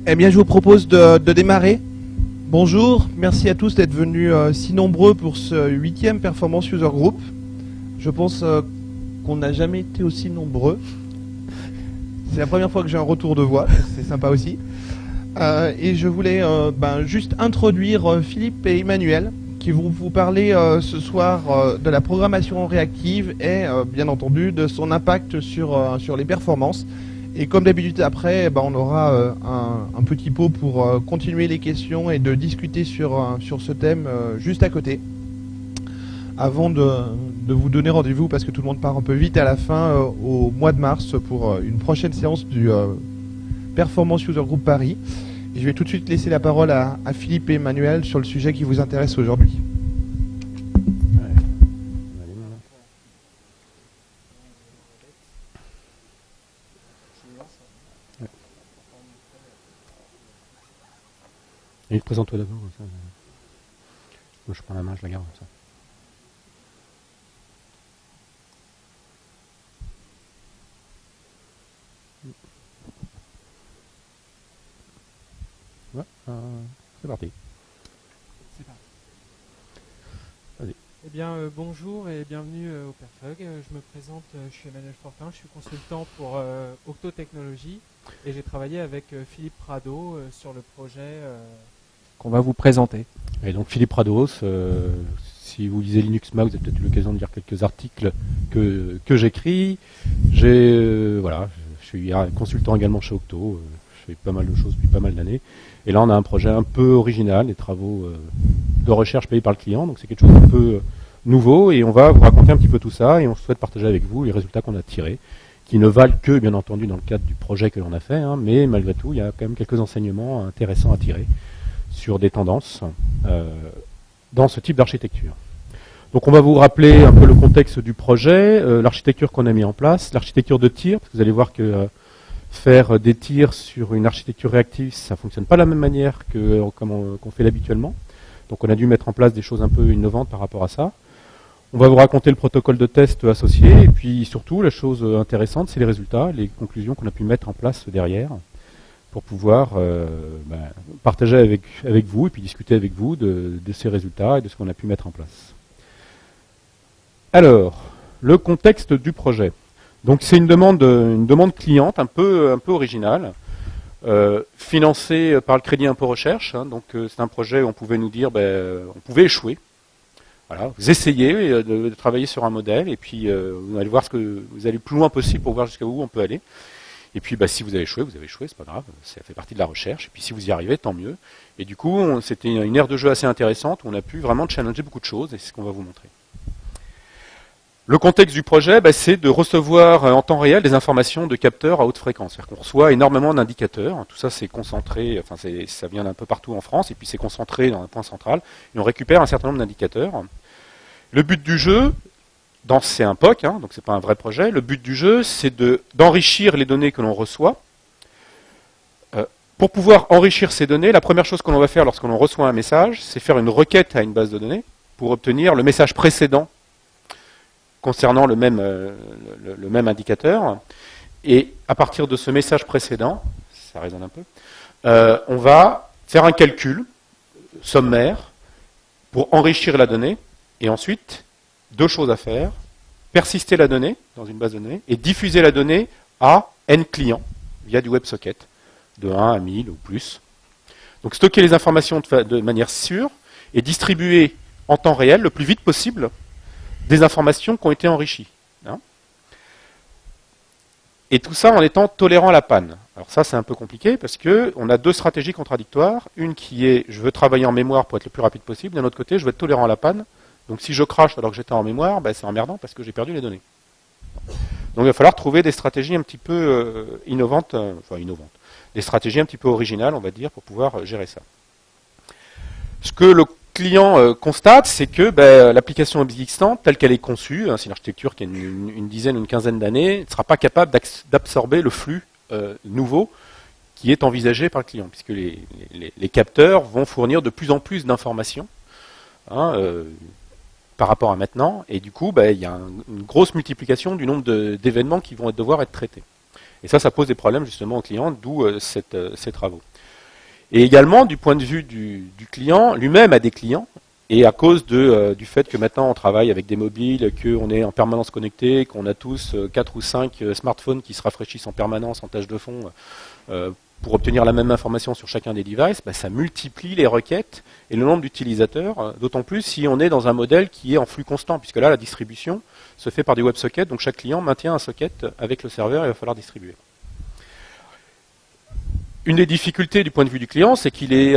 Eh bien, je vous propose de démarrer. Bonjour, merci à tous d'être venus si nombreux pour ce 8e Performance User Group. Je pense qu'on n'a jamais été aussi nombreux. C'est la première fois que j'ai un retour de voix, c'est sympa aussi. Et je voulais juste introduire Philippe et Emmanuel, qui vont vous parler ce soir de la programmation réactive et bien entendu de son impact sur les performances. Et comme d'habitude après, on aura un petit pot pour continuer les questions et de discuter sur ce thème juste à côté. Avant de vous donner rendez-vous, parce que tout le monde part un peu vite à la fin, au mois de mars pour une prochaine séance du Performance User Group Paris. Et je vais tout de suite laisser la parole à Philippe et Emmanuel sur le sujet qui vous intéresse aujourd'hui. Et présente-toi d'abord. Moi, je prends la main, je la garde. Ça. Ouais, c'est parti. C'est parti. Vas-y. Eh bien, bonjour et bienvenue au Perfug. Je me présente, je suis Emmanuel Fortin, je suis consultant pour Octo Technologies et j'ai travaillé avec Philippe Prado sur le projet qu'on va vous présenter. Et donc Philippe Prados, si vous lisez Linux Mag, vous avez peut-être eu l'occasion de lire quelques articles que j'écris. Je suis consultant également chez Octo, je fais pas mal de choses depuis pas mal d'années. Et là on a un projet un peu original, des travaux de recherche payés par le client, donc c'est quelque chose d'un peu nouveau et on va vous raconter un petit peu tout ça et on souhaite partager avec vous les résultats qu'on a tirés, qui ne valent que bien entendu dans le cadre du projet que l'on a fait, mais malgré tout il y a quand même quelques enseignements intéressants à tirer sur des tendances dans ce type d'architecture. Donc on va vous rappeler un peu le contexte du projet, l'architecture qu'on a mis en place, l'architecture de tir, parce que vous allez voir que faire des tirs sur une architecture réactive, ça ne fonctionne pas de la même manière qu'on fait habituellement. Donc on a dû mettre en place des choses un peu innovantes par rapport à ça. On va vous raconter le protocole de test associé, et puis surtout, la chose intéressante, c'est les résultats, les conclusions qu'on a pu mettre en place derrière, pour pouvoir partager avec vous et puis discuter avec vous de ces résultats et de ce qu'on a pu mettre en place. Alors, le contexte du projet. Donc c'est une demande cliente un peu originale, financée par le crédit impôt recherche. Donc c'est un projet où on pouvait nous dire, on pouvait échouer. Voilà, vous essayez de travailler sur un modèle et puis vous allez voir vous allez le plus loin possible pour voir jusqu'à où on peut aller. Et puis si vous avez échoué, c'est pas grave, ça fait partie de la recherche. Et puis si vous y arrivez, tant mieux. Et du coup, c'était une aire de jeu assez intéressante où on a pu vraiment challenger beaucoup de choses et c'est ce qu'on va vous montrer. Le contexte du projet, c'est de recevoir en temps réel des informations de capteurs à haute fréquence. C'est-à-dire qu'on reçoit énormément d'indicateurs. Tout ça, c'est concentré, ça vient d'un peu partout en France, et puis c'est concentré dans un point central. Et on récupère un certain nombre d'indicateurs. Le but du jeu, c'est un POC, donc c'est pas un vrai projet. Le but du jeu, c'est d'enrichir les données que l'on reçoit. Pour pouvoir enrichir ces données, la première chose que l'on va faire lorsqu'on reçoit un message, c'est faire une requête à une base de données pour obtenir le message précédent concernant le même indicateur. Et à partir de ce message précédent, ça résonne un peu, on va faire un calcul sommaire pour enrichir la donnée. Et ensuite, deux choses à faire. Persister la donnée dans une base de données et diffuser la donnée à N clients via du WebSocket, de 1 à 1000 ou plus. Donc stocker les informations de manière sûre et distribuer en temps réel, le plus vite possible, des informations qui ont été enrichies. Et tout ça en étant tolérant à la panne. Alors ça, c'est un peu compliqué parce qu'on a deux stratégies contradictoires. Une qui est, je veux travailler en mémoire pour être le plus rapide possible. D'un autre côté, je veux être tolérant à la panne. Donc si je crache alors que j'étais en mémoire, c'est emmerdant parce que j'ai perdu les données. Donc il va falloir trouver des stratégies un petit peu innovantes, des stratégies un petit peu originales, on va dire, pour pouvoir gérer ça. Ce que le client constate, c'est que l'application existante, telle qu'elle est conçue, c'est une architecture qui a une dizaine ou une quinzaine d'années, ne sera pas capable d'absorber le flux nouveau qui est envisagé par le client, puisque les capteurs vont fournir de plus en plus d'informations par rapport à maintenant, et du coup, il y a une grosse multiplication du nombre d'événements qui vont devoir être traités. Et ça pose des problèmes justement aux clients, d'où ces travaux. Et également, du point de vue du client, lui-même a des clients, et à cause du fait que maintenant on travaille avec des mobiles, qu'on est en permanence connecté, qu'on a tous 4 ou 5 smartphones qui se rafraîchissent en permanence en tâche de fond pour obtenir la même information sur chacun des devices, ça multiplie les requêtes et le nombre d'utilisateurs, d'autant plus si on est dans un modèle qui est en flux constant, puisque là la distribution se fait par des WebSockets, donc chaque client maintient un socket avec le serveur et il va falloir distribuer. Une des difficultés du point de vue du client, c'est qu'il est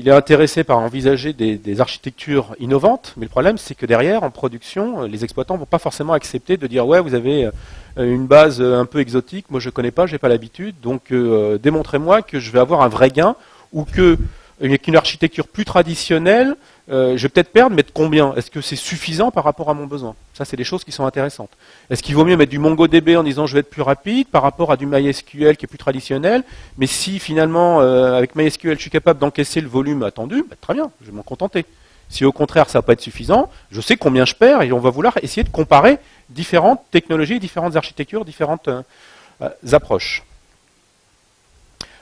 intéressé par envisager des architectures innovantes, mais le problème, c'est que derrière, en production, les exploitants ne vont pas forcément accepter de dire « ouais, vous avez une base un peu exotique, moi je ne connais pas, je n'ai pas l'habitude, donc démontrez-moi que je vais avoir un vrai gain, ou qu'une architecture plus traditionnelle, je vais peut-être perdre, mais de combien? Est-ce que c'est suffisant par rapport à mon besoin? Ça, c'est des choses qui sont intéressantes. Est-ce qu'il vaut mieux mettre du MongoDB en disant je vais être plus rapide par rapport à du MySQL qui est plus traditionnel, mais si finalement, avec MySQL, je suis capable d'encaisser le volume attendu, très bien, je vais m'en contenter. Si au contraire, ça ne va pas être suffisant, je sais combien je perds et on va vouloir essayer de comparer différentes technologies, différentes architectures, différentes approches.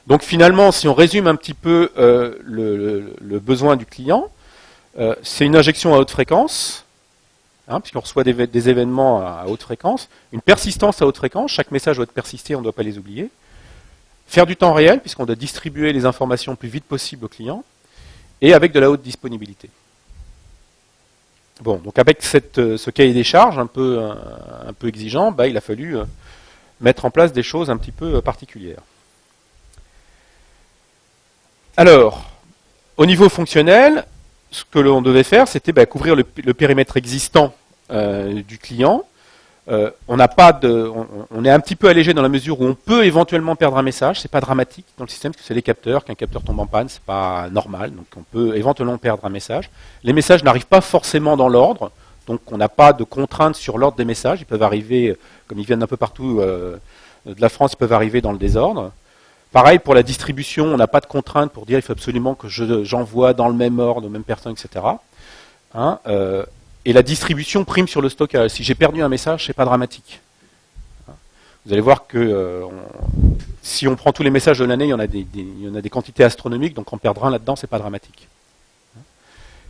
Donc finalement, si on résume un petit peu le besoin du client, c'est une injection à haute fréquence, puisqu'on reçoit des événements à haute fréquence, une persistance à haute fréquence, chaque message doit être persisté, on ne doit pas les oublier, faire du temps réel, puisqu'on doit distribuer les informations le plus vite possible au client, et avec de la haute disponibilité. Bon, donc avec ce cahier des charges un peu exigeant, il a fallu mettre en place des choses un petit peu particulières. Alors, au niveau fonctionnel, ce que l'on devait faire, c'était couvrir le périmètre existant du client. On est un petit peu allégé dans la mesure où on peut éventuellement perdre un message. C'est pas dramatique dans le système, parce que c'est des capteurs. Qu'un capteur tombe en panne, c'est pas normal. Donc on peut éventuellement perdre un message. Les messages n'arrivent pas forcément dans l'ordre, donc on n'a pas de contraintes sur l'ordre des messages. Ils peuvent arriver, comme ils viennent un peu partout de la France, ils peuvent arriver dans le désordre. Pareil pour la distribution, on n'a pas de contrainte pour dire il faut absolument que j'envoie dans le même ordre aux mêmes personnes, etc. Et la distribution prime sur le stockage. Si j'ai perdu un message, c'est pas dramatique. Vous allez voir que si on prend tous les messages de l'année, il y en a des quantités astronomiques, donc en perdre un là-dedans, c'est pas dramatique.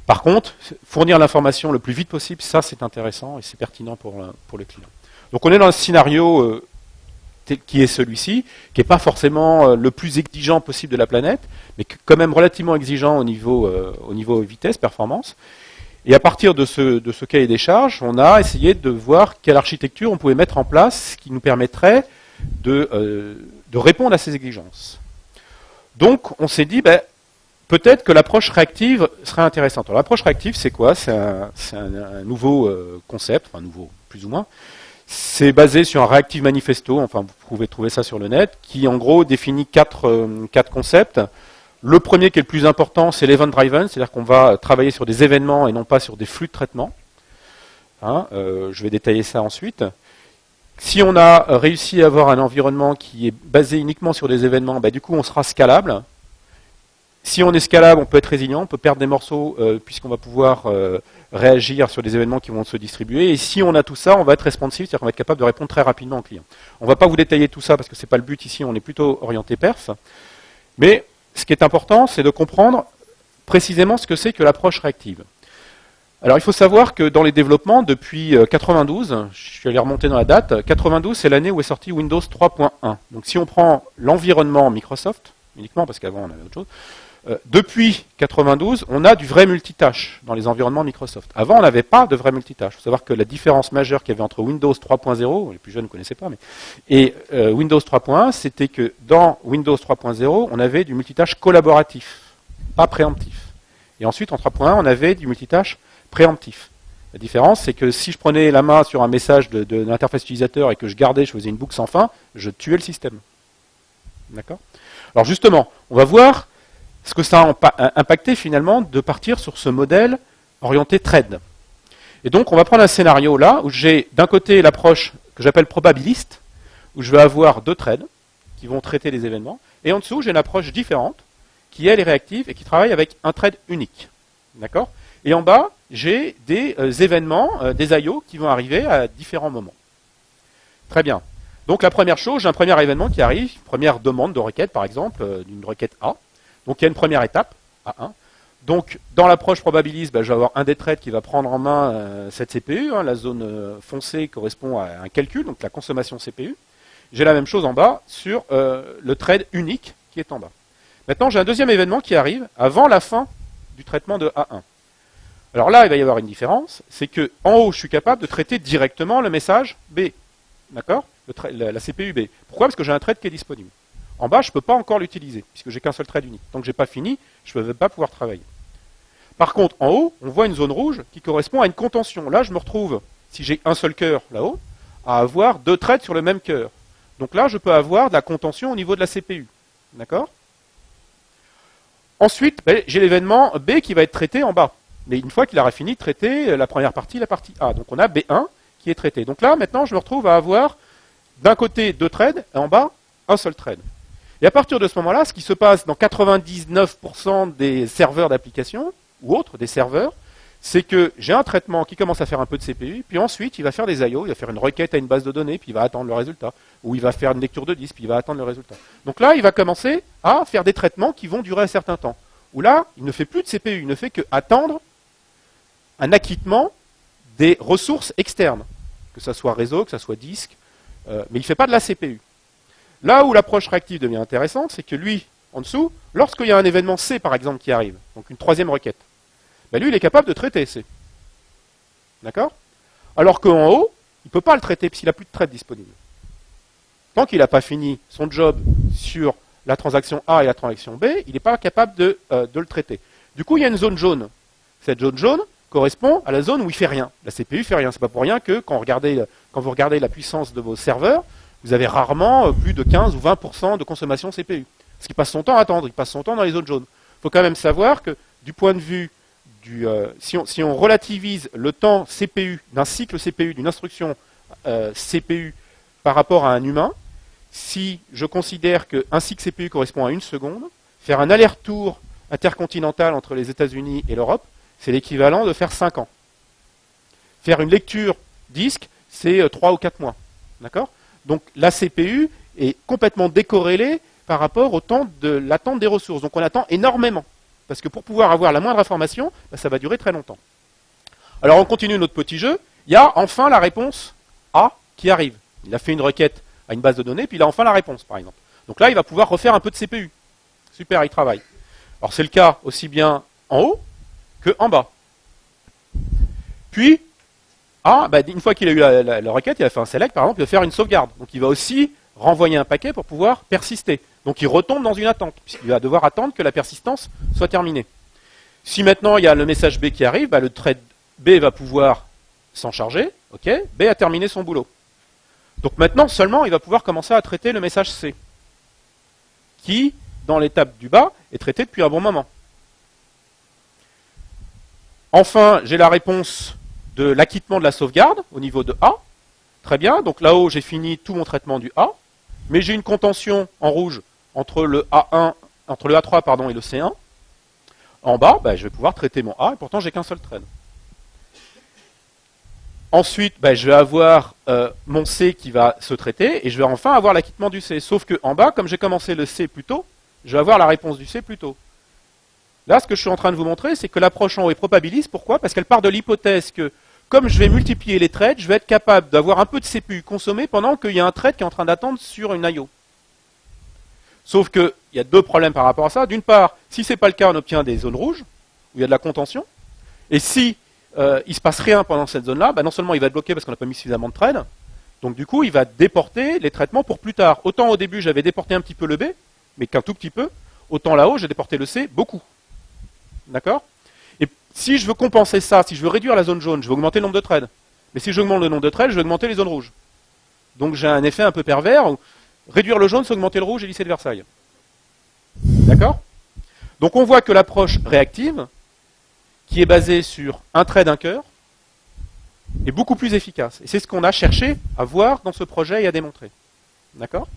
Par contre, fournir l'information le plus vite possible, ça c'est intéressant et c'est pertinent pour le client. Donc on est dans un scénario qui est celui-ci, qui n'est pas forcément le plus exigeant possible de la planète, mais quand même relativement exigeant au niveau vitesse, performance. Et à partir de ce cahier des charges, on a essayé de voir quelle architecture on pouvait mettre en place qui nous permettrait de répondre à ces exigences. Donc on s'est dit, peut-être que l'approche réactive serait intéressante. Alors l'approche réactive, c'est quoi? C'est un nouveau concept, enfin nouveau, plus ou moins. C'est basé sur un Reactive Manifesto, enfin vous pouvez trouver ça sur le net, qui en gros définit quatre concepts. Le premier qui est le plus important, c'est l'event driven, c'est-à-dire qu'on va travailler sur des événements et non pas sur des flux de traitement. Je vais détailler ça ensuite. Si on a réussi à avoir un environnement qui est basé uniquement sur des événements, du coup on sera scalable. Si on est scalable, on peut être résilient, on peut perdre des morceaux puisqu'on va pouvoir réagir sur des événements qui vont se distribuer. Et si on a tout ça, on va être responsive, c'est-à-dire qu'on va être capable de répondre très rapidement aux clients. On ne va pas vous détailler tout ça parce que ce n'est pas le but ici, on est plutôt orienté perf. Mais ce qui est important, c'est de comprendre précisément ce que c'est que l'approche réactive. Alors il faut savoir que dans les développements, depuis 92, je suis allé remonter dans la date, 92 c'est l'année où est sorti Windows 3.1. Donc si on prend l'environnement Microsoft, uniquement parce qu'avant on avait autre chose, depuis 92, on a du vrai multitâche dans les environnements Microsoft. Avant, on n'avait pas de vrai multitâche. Il faut savoir que la différence majeure qu'il y avait entre Windows 3.0, les plus jeunes ne connaissaient pas, et Windows 3.1, c'était que dans Windows 3.0, on avait du multitâche collaboratif, pas préemptif. Et ensuite, en 3.1, on avait du multitâche préemptif. La différence, c'est que si je prenais la main sur un message de l'interface utilisateur et que je gardais, je faisais une boucle sans fin, je tuais le système. D'accord ? Alors justement, on va voir ce que ça a impacté finalement de partir sur ce modèle orienté trade. Et donc on va prendre un scénario là où j'ai d'un côté l'approche que j'appelle probabiliste, où je vais avoir deux trades qui vont traiter les événements, et en dessous j'ai une approche différente qui elle est réactive et qui travaille avec un trade unique. D'accord ? Et en bas j'ai des événements, des I/O qui vont arriver à différents moments. Très bien. Donc la première chose, j'ai un premier événement qui arrive, une première demande de requête par exemple, d'une requête A. Donc il y a une première étape, A1. Donc dans l'approche probabiliste, je vais avoir un des threads qui va prendre en main cette CPU, la zone foncée correspond à un calcul, donc la consommation CPU. J'ai la même chose en bas sur le thread unique qui est en bas. Maintenant j'ai un deuxième événement qui arrive avant la fin du traitement de A1. Alors là il va y avoir une différence, c'est que en haut je suis capable de traiter directement le message B. D'accord ? La CPU B. Pourquoi ? Parce que j'ai un thread qui est disponible. En bas, je ne peux pas encore l'utiliser, puisque j'ai qu'un seul thread unique. Tant que je n'ai pas fini, je ne vais pas pouvoir travailler. Par contre, en haut, on voit une zone rouge qui correspond à une contention. Là, je me retrouve, si j'ai un seul cœur là-haut, à avoir deux threads sur le même cœur. Donc là, je peux avoir de la contention au niveau de la CPU. D'accord ? Ensuite, j'ai l'événement B qui va être traité en bas. Mais une fois qu'il aura fini de traiter la première partie, la partie A. Donc on a B1 qui est traité. Donc là, maintenant, je me retrouve à avoir d'un côté deux threads et en bas un seul thread. Et à partir de ce moment-là, ce qui se passe dans 99% des serveurs d'application ou autres, des serveurs, c'est que j'ai un traitement qui commence à faire un peu de CPU, puis ensuite il va faire des I/O, il va faire une requête à une base de données, puis il va attendre le résultat, ou il va faire une lecture de disque, puis il va attendre le résultat. Donc là, il va commencer à faire des traitements qui vont durer un certain temps. Où là, il ne fait plus de CPU, il ne fait que attendre un acquittement des ressources externes, que ce soit réseau, que ce soit disque, mais il ne fait pas de la CPU. Là où l'approche réactive devient intéressante, c'est que lui, en dessous, lorsqu'il y a un événement C, par exemple, qui arrive, donc une troisième requête, lui, il est capable de traiter C. D'accord ? Alors qu'en haut, il ne peut pas le traiter, puisqu'il n'a plus de thread disponible. Tant qu'il n'a pas fini son job sur la transaction A et la transaction B, il n'est pas capable de le traiter. Du coup, il y a une zone jaune. Cette zone jaune correspond à la zone où il ne fait rien. La CPU ne fait rien. Ce n'est pas pour rien que quand vous regardez la puissance de vos serveurs, vous avez rarement plus de 15 ou 20% de consommation CPU. Parce qu'il passe son temps à attendre, il passe son temps dans les zones jaunes. Il faut quand même savoir que du point de vue si on relativise le temps CPU, d'un cycle CPU, d'une instruction CPU par rapport à un humain, si je considère qu'un cycle CPU correspond à 1 seconde, faire un aller-retour intercontinental entre les États-Unis et l'Europe, c'est l'équivalent de faire 5 ans. Faire une lecture disque, c'est 3 ou 4 mois. D'accord ? Donc la CPU est complètement décorrélée par rapport au temps de l'attente des ressources. Donc on attend énormément. Parce que pour pouvoir avoir la moindre information, ça va durer très longtemps. Alors on continue notre petit jeu. Il y a enfin la réponse A qui arrive. Il a fait une requête à une base de données, puis il a enfin la réponse, par exemple. Donc là, il va pouvoir refaire un peu de CPU. Super, il travaille. Alors c'est le cas aussi bien en haut que en bas. Puis, A, une fois qu'il a eu la requête, il a fait un select, par exemple, il va faire une sauvegarde. Donc il va aussi renvoyer un paquet pour pouvoir persister. Donc il retombe dans une attente, puisqu'il va devoir attendre que la persistance soit terminée. Si maintenant il y a le message B qui arrive, le thread B va pouvoir s'en charger. Ok, B a terminé son boulot. Donc maintenant seulement il va pouvoir commencer à traiter le message C, qui, dans l'étape du bas, est traité depuis un bon moment. Enfin, j'ai la réponse de l'acquittement de la sauvegarde au niveau de A. Très bien, donc là-haut j'ai fini tout mon traitement du A, mais j'ai une contention en rouge entre le A1, entre le A3 et le C1. En bas, je vais pouvoir traiter mon A, et pourtant j'ai qu'un seul thread. Ensuite, je vais avoir mon C qui va se traiter, et je vais enfin avoir l'acquittement du C. Sauf qu'en bas, comme j'ai commencé le C plus tôt, je vais avoir la réponse du C plus tôt. Là, ce que je suis en train de vous montrer, c'est que l'approche en haut est probabiliste. Pourquoi ? Parce qu'elle part de l'hypothèse que, comme je vais multiplier les threads, je vais être capable d'avoir un peu de CPU consommé pendant qu'il y a un thread qui est en train d'attendre sur une I/O. Sauf qu'il y a deux problèmes par rapport à ça. D'une part, si ce n'est pas le cas, on obtient des zones rouges, où il y a de la contention. Et si il ne se passe rien pendant cette zone-là, non seulement il va être bloqué parce qu'on n'a pas mis suffisamment de threads, donc du coup, il va déporter les traitements pour plus tard. Autant au début, j'avais déporté un petit peu le B, mais qu'un tout petit peu, autant là-haut, j'ai déporté le C beaucoup. D'accord ? Et si je veux compenser ça, si je veux réduire la zone jaune, je vais augmenter le nombre de threads. Mais si j'augmente le nombre de threads, je vais augmenter les zones rouges. Donc j'ai un effet un peu pervers. Réduire le jaune, c'est augmenter le rouge et lycée de Versailles. D'accord ? Donc on voit que l'approche réactive, qui est basée sur un trait d'un cœur, est beaucoup plus efficace. Et c'est ce qu'on a cherché à voir dans ce projet et à démontrer. D'accord ?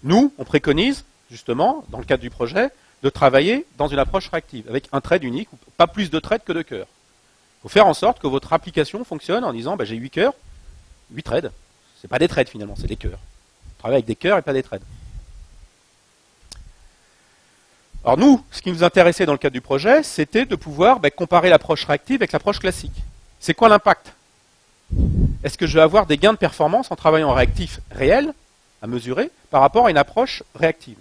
Nous, on préconise, justement, dans le cadre du projet, de travailler dans une approche réactive, avec un thread unique, ou pas plus de threads que de cœurs. Il faut faire en sorte que votre application fonctionne en disant, j'ai 8 cœurs, 8 threads. C'est pas des threads finalement, c'est des cœurs. On travaille avec des cœurs et pas des threads. Alors nous, ce qui nous intéressait dans le cadre du projet, c'était de pouvoir comparer l'approche réactive avec l'approche classique. C'est quoi l'impact? Est-ce que je vais avoir des gains de performance en travaillant en réactif réel, à mesurer, par rapport à une approche réactive,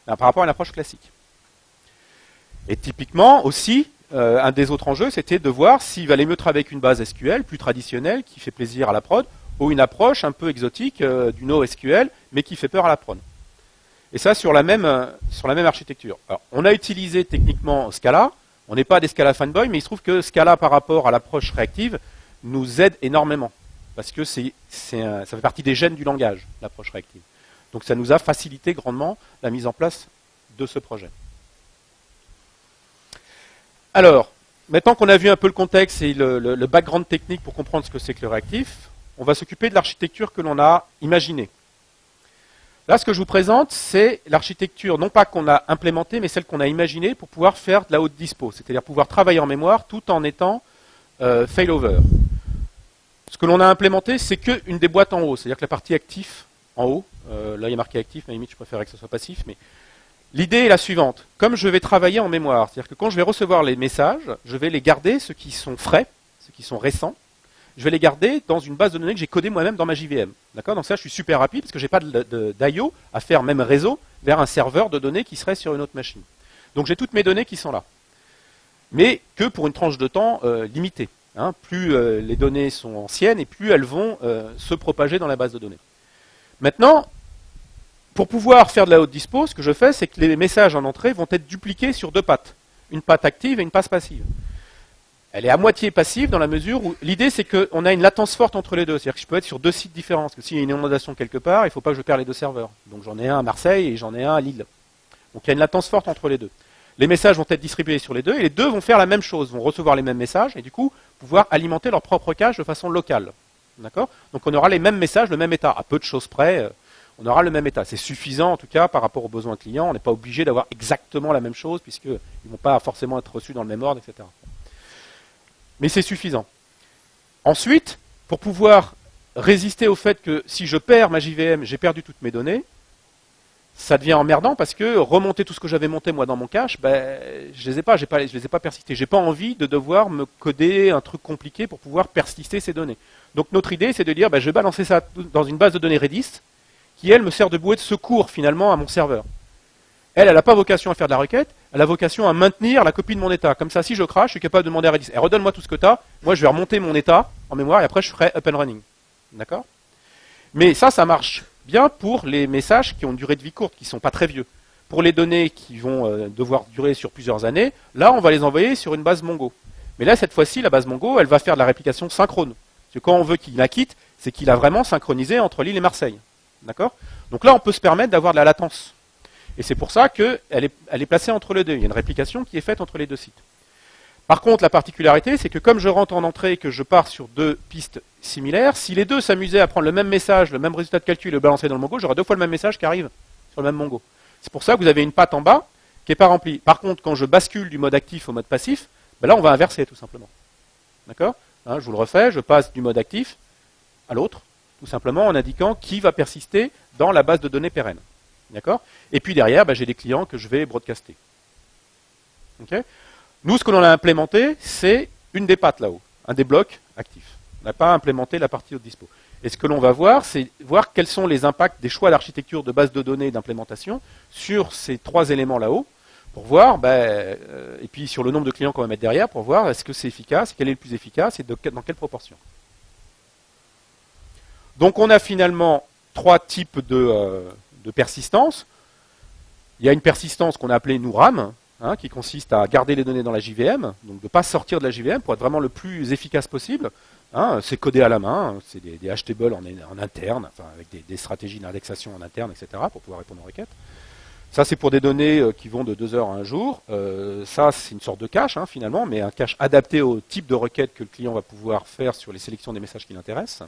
par rapport à une approche classique? Et typiquement aussi, un des autres enjeux, c'était de voir s'il valait mieux travailler avec une base SQL plus traditionnelle, qui fait plaisir à la prod, ou une approche un peu exotique du NoSQL, mais qui fait peur à la prod. Et ça sur la même architecture. Alors, on a utilisé techniquement Scala, on n'est pas des Scala fanboy, mais il se trouve que Scala par rapport à l'approche réactive nous aide énormément, parce que ça fait partie des gènes du langage, l'approche réactive. Donc ça nous a facilité grandement la mise en place de ce projet. Alors, maintenant qu'on a vu un peu le contexte et le background technique pour comprendre ce que c'est que le réactif, on va s'occuper de l'architecture que l'on a imaginée. Là, ce que je vous présente, c'est l'architecture, non pas qu'on a implémentée, mais celle qu'on a imaginée pour pouvoir faire de la haute dispo, c'est-à-dire pouvoir travailler en mémoire tout en étant failover. Ce que l'on a implémenté, c'est qu'une des boîtes en haut, c'est-à-dire que la partie actif en haut, là il y a marqué actif, mais à la limite je préférerais que ce soit passif, mais l'idée est la suivante. Comme je vais travailler en mémoire, c'est-à-dire que quand je vais recevoir les messages, je vais les garder, ceux qui sont frais, ceux qui sont récents, je vais les garder dans une base de données que j'ai codée moi-même dans ma JVM. D'accord? Donc ça, je suis super rapide parce que je n'ai pas d'IO à faire même réseau vers un serveur de données qui serait sur une autre machine. Donc j'ai toutes mes données qui sont là. Mais que pour une tranche de temps limitée. Hein. Plus les données sont anciennes et plus elles vont se propager dans la base de données. Maintenant, pour pouvoir faire de la haute dispo, ce que je fais, c'est que les messages en entrée vont être dupliqués sur deux pattes. Une patte active et une patte passive. Elle est à moitié passive dans la mesure où l'idée c'est qu'on a une latence forte entre les deux. C'est-à-dire que je peux être sur deux sites différents. Parce que s'il y a une inondation quelque part, il ne faut pas que je perde les deux serveurs. Donc j'en ai un à Marseille et j'en ai un à Lille. Donc il y a une latence forte entre les deux. Les messages vont être distribués sur les deux et les deux vont faire la même chose, vont recevoir les mêmes messages et du coup pouvoir alimenter leur propre cache de façon locale. D'accord? Donc on aura les mêmes messages, le même état. À peu de choses près, on aura le même état. C'est suffisant en tout cas par rapport aux besoins clients. On n'est pas obligé d'avoir exactement la même chose puisqu'ils ne vont pas forcément être reçus dans le même ordre, etc. Mais c'est suffisant. Ensuite, pour pouvoir résister au fait que si je perds ma JVM, j'ai perdu toutes mes données, ça devient emmerdant parce que remonter tout ce que j'avais monté moi dans mon cache, je les ai pas persistés. J'ai pas envie de devoir me coder un truc compliqué pour pouvoir persister ces données. Donc notre idée, c'est de dire, je vais balancer ça dans une base de données Redis qui, elle, me sert de bouée de secours finalement à mon serveur. Elle n'a pas vocation à faire de la requête, elle a vocation à maintenir la copie de mon état. Comme ça, si je crache, je suis capable de demander à Redis, redonne-moi tout ce que tu as, moi je vais remonter mon état en mémoire et après je ferai up and running. D'accord? Mais ça marche bien pour les messages qui ont une durée de vie courte, qui ne sont pas très vieux. Pour les données qui vont devoir durer sur plusieurs années, là on va les envoyer sur une base Mongo. Mais là, cette fois-ci, la base Mongo, elle va faire de la réplication synchrone. Parce que quand on veut qu'il la quitte, c'est qu'il a vraiment synchronisé entre Lille et Marseille. D'accord? Donc là, on peut se permettre d'avoir de la latence. Et c'est pour ça qu'elle est placée entre les deux. Il y a une réplication qui est faite entre les deux sites. Par contre, la particularité, c'est que comme je rentre en entrée et que je pars sur deux pistes similaires, si les deux s'amusaient à prendre le même message, le même résultat de calcul et le balancer dans le Mongo, j'aurai deux fois le même message qui arrive sur le même Mongo. C'est pour ça que vous avez une patte en bas qui n'est pas remplie. Par contre, quand je bascule du mode actif au mode passif, là, on va inverser tout simplement. D'accord? Je vous le refais, je passe du mode actif à l'autre, tout simplement en indiquant qui va persister dans la base de données pérenne. D'accord? Et puis derrière, j'ai des clients que je vais broadcaster. Okay? Nous, ce que l'on a implémenté, c'est une des pattes là-haut, un des blocs actifs. On n'a pas implémenté la partie haute dispo. Et ce que l'on va voir, c'est voir quels sont les impacts des choix d'architecture de base de données et d'implémentation sur ces trois éléments là-haut, pour voir, et puis sur le nombre de clients qu'on va mettre derrière, pour voir est-ce que c'est efficace, quel est le plus efficace et dans quelle proportion. Donc on a finalement trois types de persistance. Il y a une persistance qu'on a appelée NuRAM, qui consiste à garder les données dans la JVM, donc de ne pas sortir de la JVM pour être vraiment le plus efficace possible. C'est codé à la main, c'est des hashtables en interne, enfin, avec des stratégies d'indexation en interne, etc., pour pouvoir répondre aux requêtes. Ça, c'est pour des données qui vont de 2 heures à 1 jour. Ça, c'est une sorte de cache, finalement, mais un cache adapté au type de requête que le client va pouvoir faire sur les sélections des messages qui l'intéressent.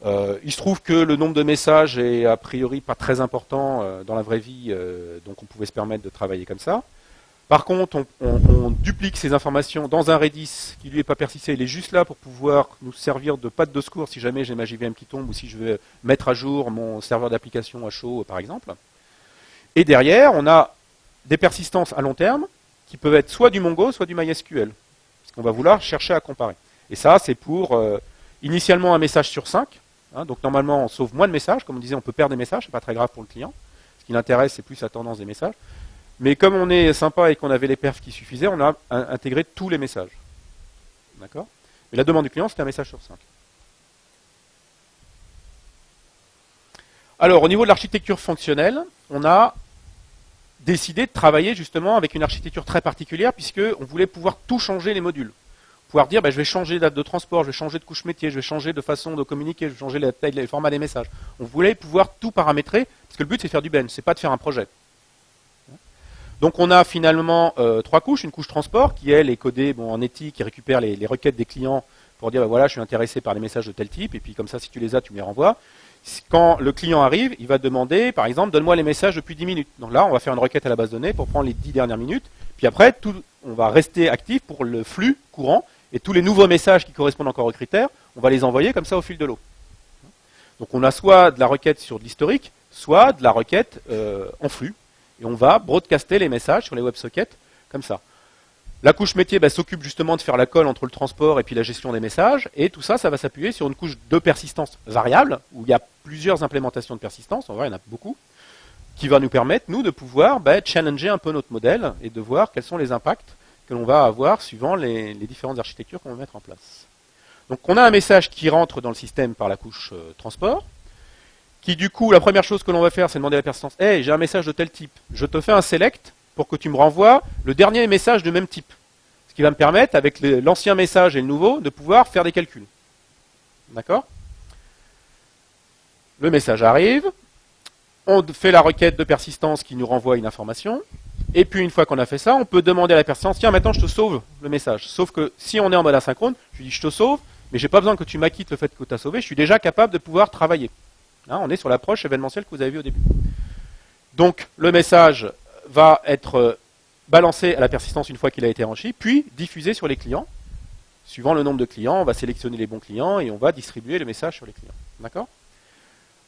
Il se trouve que le nombre de messages est a priori pas très important dans la vraie vie, donc on pouvait se permettre de travailler comme ça. Par contre, on duplique ces informations dans un Redis qui lui est pas persisté. Il est juste là pour pouvoir nous servir de patte de secours si jamais j'ai ma JVM qui tombe ou si je veux mettre à jour mon serveur d'application à chaud, par exemple. Et derrière, on a des persistances à long terme qui peuvent être soit du Mongo, soit du MySQL. Parce qu'on va vouloir chercher à comparer. Et ça, c'est pour initialement un message sur 5. Hein, donc normalement, on sauve moins de messages. Comme on disait, on peut perdre des messages, c'est pas très grave pour le client. Ce qui l'intéresse, c'est plus la tendance des messages. Mais comme on est sympa et qu'on avait les perfs qui suffisaient, on a intégré tous les messages. D'accord ? Mais la demande du client, c'était un message sur 5. Alors, au niveau de l'architecture fonctionnelle, on a décidé de travailler justement avec une architecture très particulière puisqu'on voulait pouvoir tout changer les modules. Pouvoir dire, je vais changer de date de transport, je vais changer de couche métier, je vais changer de façon de communiquer, je vais changer la taille, le format des messages. On voulait pouvoir tout paramétrer parce que le but, c'est de faire du bench, c'est pas de faire un projet. Donc on a finalement 3 couches. Une couche transport qui, elle, est codée en éthique, qui récupère les requêtes des clients pour dire, voilà, je suis intéressé par les messages de tel type, et puis comme ça, si tu les as, tu me les renvoies. Quand le client arrive, il va demander, par exemple, donne-moi les messages depuis 10 minutes. Donc là, on va faire une requête à la base de données pour prendre les 10 dernières minutes, puis après, on va rester actif pour le flux courant, et tous les nouveaux messages qui correspondent encore aux critères, on va les envoyer comme ça au fil de l'eau. Donc on a soit de la requête sur de l'historique, soit de la requête en flux. Et on va broadcaster les messages sur les WebSockets comme ça. La couche métier s'occupe justement de faire la colle entre le transport et puis la gestion des messages. Et tout ça, ça va s'appuyer sur une couche de persistance variable, où il y a plusieurs implémentations de persistance, en vrai il y en a beaucoup, qui va nous permettre, nous, de pouvoir challenger un peu notre modèle et de voir quels sont les impacts que l'on va avoir suivant les différentes architectures qu'on va mettre en place. Donc on a un message qui rentre dans le système par la couche transport, qui du coup, la première chose que l'on va faire, c'est demander à la persistance, « Hey, j'ai un message de tel type, je te fais un select pour que tu me renvoies le dernier message de même type. » Ce qui va me permettre, avec l'ancien message et le nouveau, de pouvoir faire des calculs. D'accord ? Le message arrive, on fait la requête de persistance qui nous renvoie une information, et puis une fois qu'on a fait ça, on peut demander à la persistance, « Tiens, maintenant je te sauve le message. » Sauf que si on est en mode asynchrone, je lui dis « Je te sauve, mais j'ai pas besoin que tu m'acquittes le fait que tu as sauvé, je suis déjà capable de pouvoir travailler. » Hein, on est sur l'approche événementielle que vous avez vue au début. Donc, le message va être balancé à la persistance une fois qu'il a été enrichi, puis diffusé sur les clients. Suivant le nombre de clients, on va sélectionner les bons clients et on va distribuer le message sur les clients. D'accord ?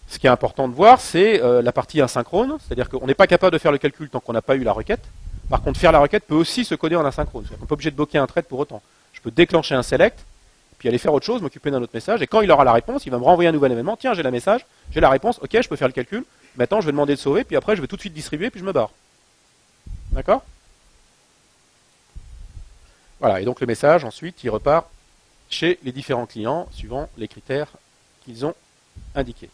Ce qui est important de voir, c'est la partie asynchrone, c'est-à-dire qu'on n'est pas capable de faire le calcul tant qu'on n'a pas eu la requête. Par contre, faire la requête peut aussi se coder en asynchrone. On n'est pas obligé de bloquer un thread pour autant. Je peux déclencher un select, puis aller faire autre chose, m'occuper d'un autre message, et quand il aura la réponse, il va me renvoyer un nouvel événement. Tiens, j'ai la message, j'ai la réponse, ok, je peux faire le calcul. Maintenant, je vais demander de sauver, puis après, je vais tout de suite distribuer, puis je me barre. D'accord ? Voilà, et donc le message, ensuite, il repart chez les différents clients, suivant les critères qu'ils ont indiqués.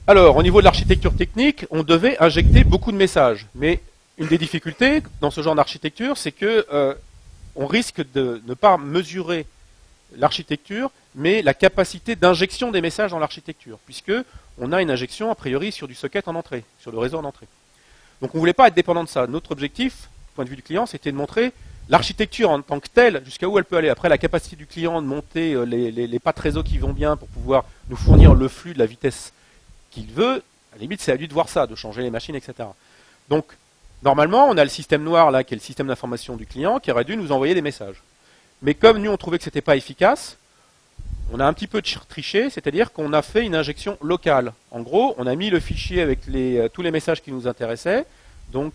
Alors, au niveau de l'architecture technique, on devait injecter beaucoup de messages. Mais une des difficultés dans ce genre d'architecture, c'est que on risque de ne pas mesurer l'architecture, mais la capacité d'injection des messages dans l'architecture, puisque on a une injection a priori sur du socket en entrée, sur le réseau en entrée. Donc on ne voulait pas être dépendant de ça. Notre objectif, du point de vue du client, c'était de montrer l'architecture en tant que telle, jusqu'à où elle peut aller. Après, la capacité du client de monter les pattes réseau qui vont bien pour pouvoir nous fournir le flux de la vitesse qu'il veut, à la limite, c'est à lui de voir ça, de changer les machines, etc. Donc, normalement, on a le système noir, là, qui est le système d'information du client, qui aurait dû nous envoyer des messages. Mais comme nous, on trouvait que ce n'était pas efficace, on a un petit peu triché, c'est-à-dire qu'on a fait une injection locale. En gros, on a mis le fichier avec tous les messages qui nous intéressaient, donc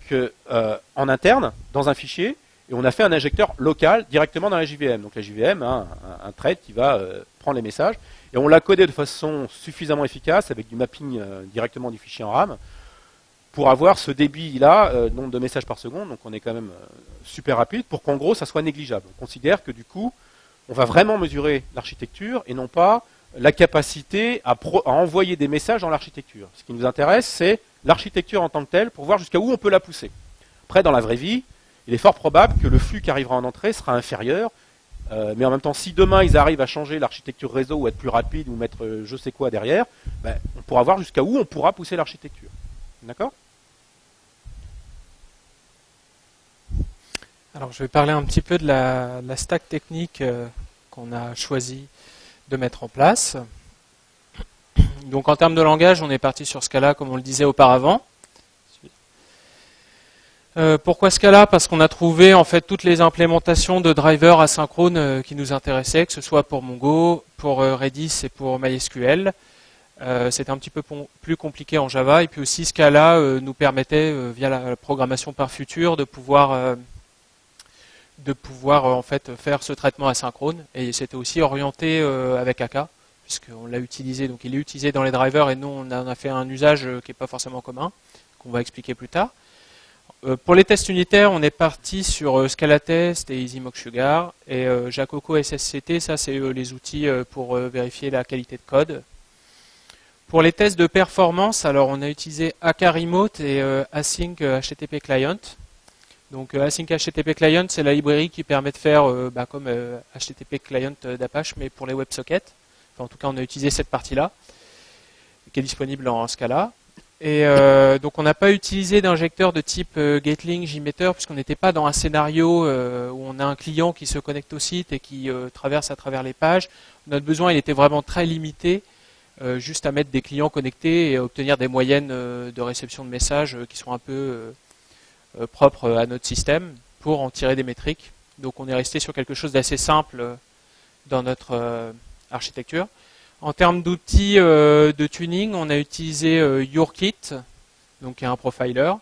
en interne, dans un fichier, et on a fait un injecteur local directement dans la JVM. Donc la JVM a un thread qui va prendre les messages, et on l'a codé de façon suffisamment efficace, avec du mapping directement du fichier en RAM, pour avoir ce débit-là, nombre de messages par seconde, donc on est quand même super rapide, pour qu'en gros ça soit négligeable. On considère que du coup, on va vraiment mesurer l'architecture et non pas la capacité à envoyer des messages dans l'architecture. Ce qui nous intéresse, c'est l'architecture en tant que telle, pour voir jusqu'à où on peut la pousser. Après, dans la vraie vie, il est fort probable que le flux qui arrivera en entrée sera inférieur, mais en même temps, si demain ils arrivent à changer l'architecture réseau ou être plus rapide ou mettre je sais quoi derrière, on pourra voir jusqu'à où on pourra pousser l'architecture. D'accord ? Alors, je vais parler un petit peu de la stack technique qu'on a choisi de mettre en place. Donc, en termes de langage, on est parti sur Scala, comme on le disait auparavant. Pourquoi Scala? Parce qu'on a trouvé en fait toutes les implémentations de drivers asynchrones qui nous intéressaient, que ce soit pour Mongo, pour Redis et pour MySQL. C'était un petit peu plus compliqué en Java, et puis aussi Scala nous permettait via la programmation par futur de pouvoir en fait faire ce traitement asynchrone, et c'était aussi orienté avec AK, puisqu'on l'a utilisé, donc il est utilisé dans les drivers, et nous on en a fait un usage qui n'est pas forcément commun, qu'on va expliquer plus tard. Pour les tests unitaires, on est parti sur Scalatest et EasyMockSugar, et Jacoco SSCT, ça c'est les outils pour vérifier la qualité de code. Pour les tests de performance, alors on a utilisé AK Remote et Async HTTP Client. Donc Async HTTP Client, c'est la librairie qui permet de faire comme HTTP Client d'Apache, mais pour les WebSockets. Enfin, en tout cas, on a utilisé cette partie-là, qui est disponible en Scala. Et donc on n'a pas utilisé d'injecteur de type Gatling, JMeter, puisqu'on n'était pas dans un scénario où on a un client qui se connecte au site et qui traverse à travers les pages. Notre besoin, il était vraiment très limité, juste à mettre des clients connectés et à obtenir des moyennes de réception de messages qui sont un peu propres à notre système pour en tirer des métriques. Donc on est resté sur quelque chose d'assez simple dans notre architecture. En termes d'outils de tuning, on a utilisé YourKit, donc qui est un profiler,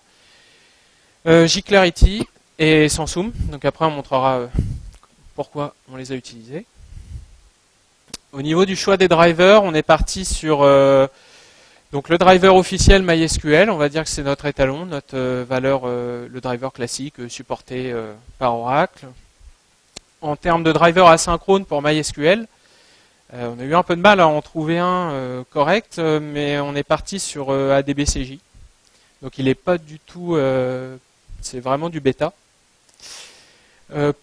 JClarity et Sansum. Donc après on montrera pourquoi on les a utilisés. Au niveau du choix des drivers, on est parti sur donc le driver officiel MySQL. On va dire que c'est notre étalon, notre valeur, le driver classique supporté par Oracle. En termes de driver asynchrone pour MySQL, on a eu un peu de mal à en trouver un correct, mais on est parti sur ADBCJ. Donc il n'est pas du tout, c'est vraiment du bêta.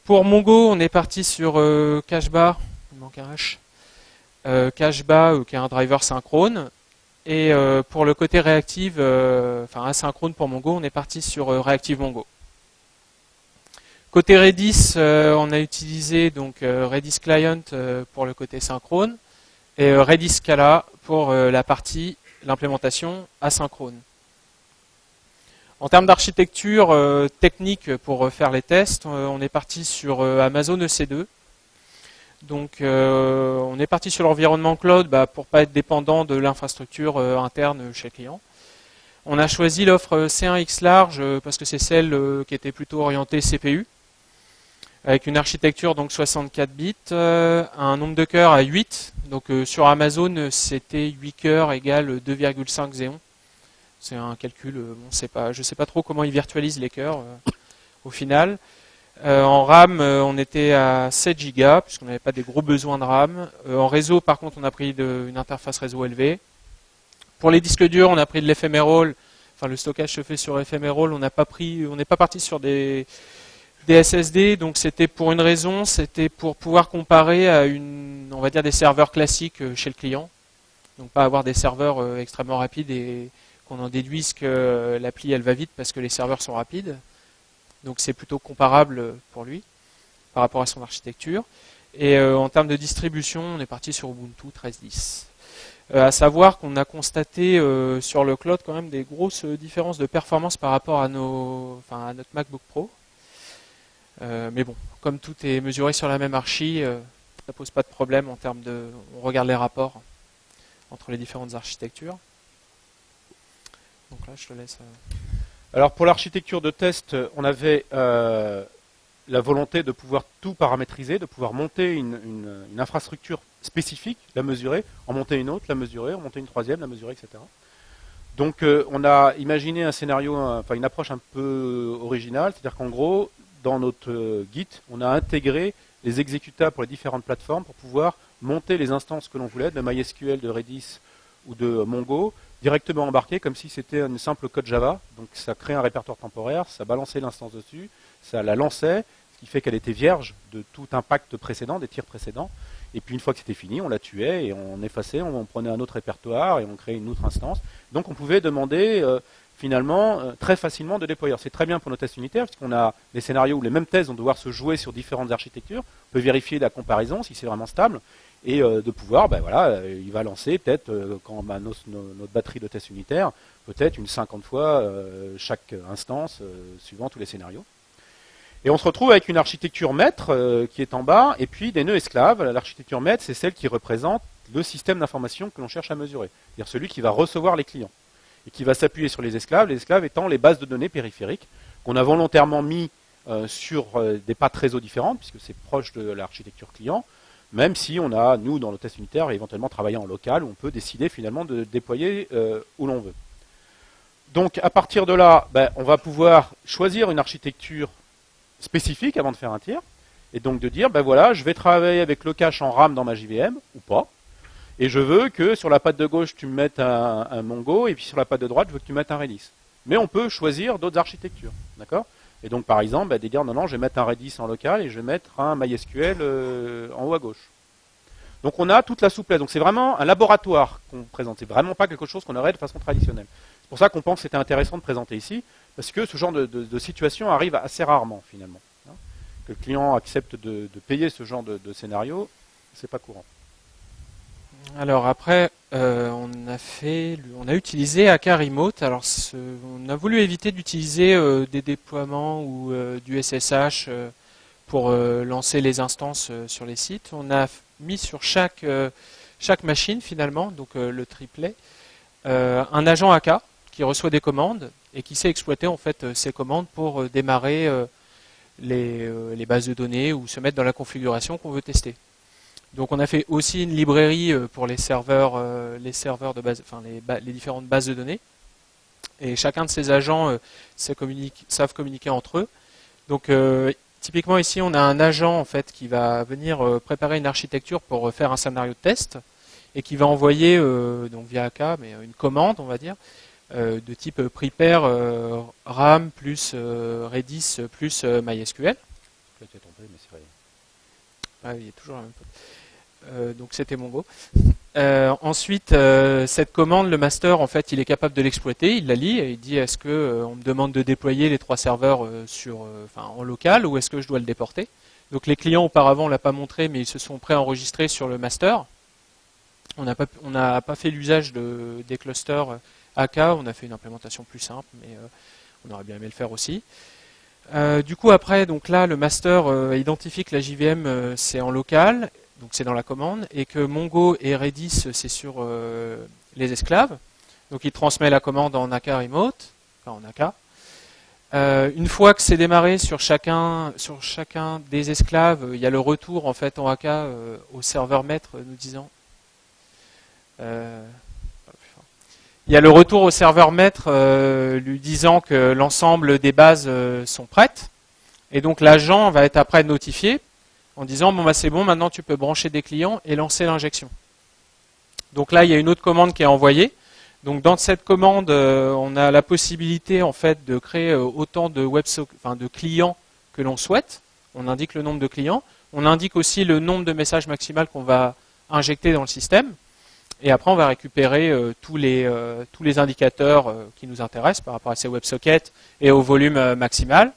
Pour Mongo, on est parti sur Cacheba, il manque un H. Cacheba, qui est un driver synchrone. Et pour le côté réactive, enfin asynchrone pour Mongo, on est parti sur Reactive Mongo. Côté Redis, on a utilisé donc Redis Client pour le côté synchrone et Redis Scala pour la partie, l'implémentation asynchrone. En termes d'architecture technique pour faire les tests, on est parti sur Amazon EC2. Donc on est parti sur l'environnement cloud pour ne pas être dépendant de l'infrastructure interne chez le client. On a choisi l'offre C1X large parce que c'est celle qui était plutôt orientée CPU, avec une architecture donc 64 bits, un nombre de cœurs à 8. Donc sur Amazon, c'était 8 cœurs égale 2,5 Xeon. C'est un calcul, je ne sais pas trop comment ils virtualisent les cœurs au final. En RAM, on était à 7 Go, puisqu'on n'avait pas des gros besoins de RAM. En réseau, par contre, on a pris une interface réseau élevée. Pour les disques durs, on a pris de l'ephemeral. Enfin, le stockage se fait sur ephemeral. On n'est pas parti sur des SSD. Donc, c'était pour une raison, c'était pour pouvoir comparer à on va dire des serveurs classiques chez le client. Donc, pas avoir des serveurs extrêmement rapides et qu'on en déduise que l'appli, elle va vite parce que les serveurs sont rapides. Donc c'est plutôt comparable pour lui par rapport à son architecture. Et en termes de distribution, on est parti sur Ubuntu 13.10. À savoir qu'on a constaté sur le cloud quand même des grosses différences de performance par rapport à notre MacBook Pro. Mais bon, comme tout est mesuré sur la même archi, ça pose pas de problème en termes de... On regarde les rapports entre les différentes architectures. Donc là, je te laisse... Alors pour l'architecture de test, on avait la volonté de pouvoir tout paramétriser, de pouvoir monter une infrastructure spécifique, la mesurer, en monter une autre, la mesurer, en monter une troisième, la mesurer, etc. Donc on a imaginé un scénario, enfin une approche un peu originale, c'est-à-dire qu'en gros, dans notre Git, on a intégré les exécutables pour les différentes plateformes pour pouvoir monter les instances que l'on voulait, de MySQL, de Redis ou de Mongo, directement embarqué comme si c'était un simple code Java. Donc ça crée un répertoire temporaire, ça balançait l'instance dessus, ça la lançait, ce qui fait qu'elle était vierge de tout impact précédent, des tirs précédents. Et puis une fois que c'était fini, on la tuait et on effaçait, on prenait un autre répertoire et on créait une autre instance. Donc on pouvait demander finalement très facilement de déployer. C'est très bien pour nos tests unitaires, puisqu'on a des scénarios où les mêmes tests vont devoir se jouer sur différentes architectures. On peut vérifier la comparaison, si c'est vraiment stable. et de pouvoir, il va lancer peut-être, quand notre batterie de test unitaire, peut-être une 50 fois chaque instance, suivant tous les scénarios. Et on se retrouve avec une architecture maître qui est en bas, et puis des nœuds esclaves. L'architecture maître, c'est celle qui représente le système d'information que l'on cherche à mesurer, c'est-à-dire celui qui va recevoir les clients, et qui va s'appuyer sur les esclaves étant les bases de données périphériques, qu'on a volontairement mis sur des pattes réseau différentes, puisque c'est proche de l'architecture client, même si on a, nous, dans le test unitaire, éventuellement travaillé en local, où on peut décider finalement de déployer où l'on veut. Donc, à partir de là, on va pouvoir choisir une architecture spécifique avant de faire un tir, et donc de dire, je vais travailler avec le cache en RAM dans ma JVM, ou pas, et je veux que sur la patte de gauche, tu me mettes un Mongo, et puis sur la patte de droite, je veux que tu mettes un Redis. Mais on peut choisir d'autres architectures, d'accord ? Et donc, par exemple, de dire, non, je vais mettre un Redis en local, et je vais mettre un MySQL en haut à gauche. Donc, on a toute la souplesse. Donc, c'est vraiment un laboratoire qu'on présente. C'est vraiment pas quelque chose qu'on aurait de façon traditionnelle. C'est pour ça qu'on pense que c'était intéressant de présenter ici, parce que ce genre de situation arrive assez rarement, finalement. Que le client accepte de payer ce genre de scénario, c'est pas courant. Alors après, on a utilisé AK Remote. Alors on a voulu éviter d'utiliser des déploiements ou du SSH pour lancer les instances sur les sites. On a mis sur chaque machine finalement, donc le triplet, un agent AK qui reçoit des commandes et qui sait exploiter en fait ces commandes pour démarrer les bases de données ou se mettre dans la configuration qu'on veut tester. Donc on a fait aussi une librairie pour les serveurs de base, les différentes bases de données. Et chacun de ces agents savent communiquer entre eux. Donc typiquement ici on a un agent en fait qui va venir préparer une architecture pour faire un scénario de test et qui va envoyer donc via AK mais une commande on va dire de type prepare RAM plus Redis plus MySQL. Ah, il y a toujours la même chose. Donc c'était Mongo. Ensuite, cette commande, le master, en fait, il est capable de l'exploiter. Il la lit et il dit est-ce que on me demande de déployer les 3 serveurs en local ou est-ce que je dois le déporter. Donc les clients auparavant on l'a pas montré, mais ils se sont préenregistrés sur le master. On n'a pas fait l'usage des clusters AK. On a fait une implémentation plus simple, mais on aurait bien aimé le faire aussi. Du coup après, donc là, le master identifie que la JVM c'est en local. Donc c'est dans la commande, et que Mongo et Redis, c'est sur les esclaves. Donc il transmet la commande en AK remote, enfin en AK. Une fois que c'est démarré sur chacun des esclaves, il y a le retour en fait en AK au serveur maître nous disant. Il y a le retour au serveur maître lui disant que l'ensemble des bases sont prêtes, et donc l'agent va être après notifié en disant c'est bon, maintenant tu peux brancher des clients et lancer l'injection. Donc là il y a une autre commande qui est envoyée. Donc dans cette commande on a la possibilité en fait de créer autant de de clients que l'on souhaite. On indique le nombre de clients. On indique aussi le nombre de messages maximal qu'on va injecter dans le système. Et après on va récupérer tous les indicateurs qui nous intéressent par rapport à ces WebSockets et au volume maximal.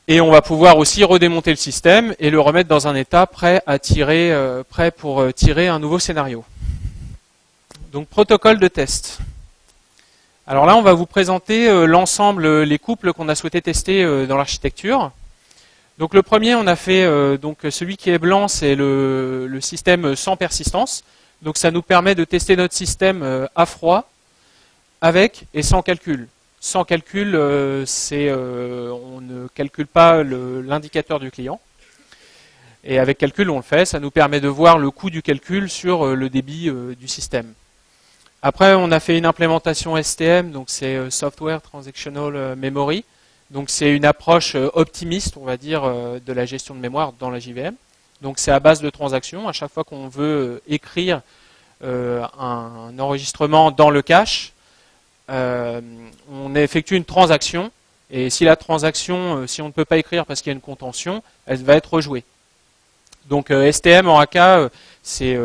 Et on va pouvoir aussi redémonter le système et le remettre dans un état prêt pour tirer un nouveau scénario. Donc protocole de test. Alors là, on va vous présenter l'ensemble, les couples qu'on a souhaité tester dans l'architecture. Donc le premier, on a fait donc celui qui est blanc, c'est le système sans persistance. Donc ça nous permet de tester notre système à froid, avec et sans calcul. Sans calcul, on ne calcule pas l'indicateur du client. Et avec calcul, on le fait. Ça nous permet de voir le coût du calcul sur le débit du système. Après, on a fait une implémentation STM, donc c'est Software Transactional Memory. Donc c'est une approche optimiste, on va dire, de la gestion de mémoire dans la JVM. Donc c'est à base de transactions. À chaque fois qu'on veut écrire un enregistrement dans le cache, on effectue une transaction, et si la transaction, si on ne peut pas écrire parce qu'il y a une contention, elle va être rejouée. Donc STM en AK, c'est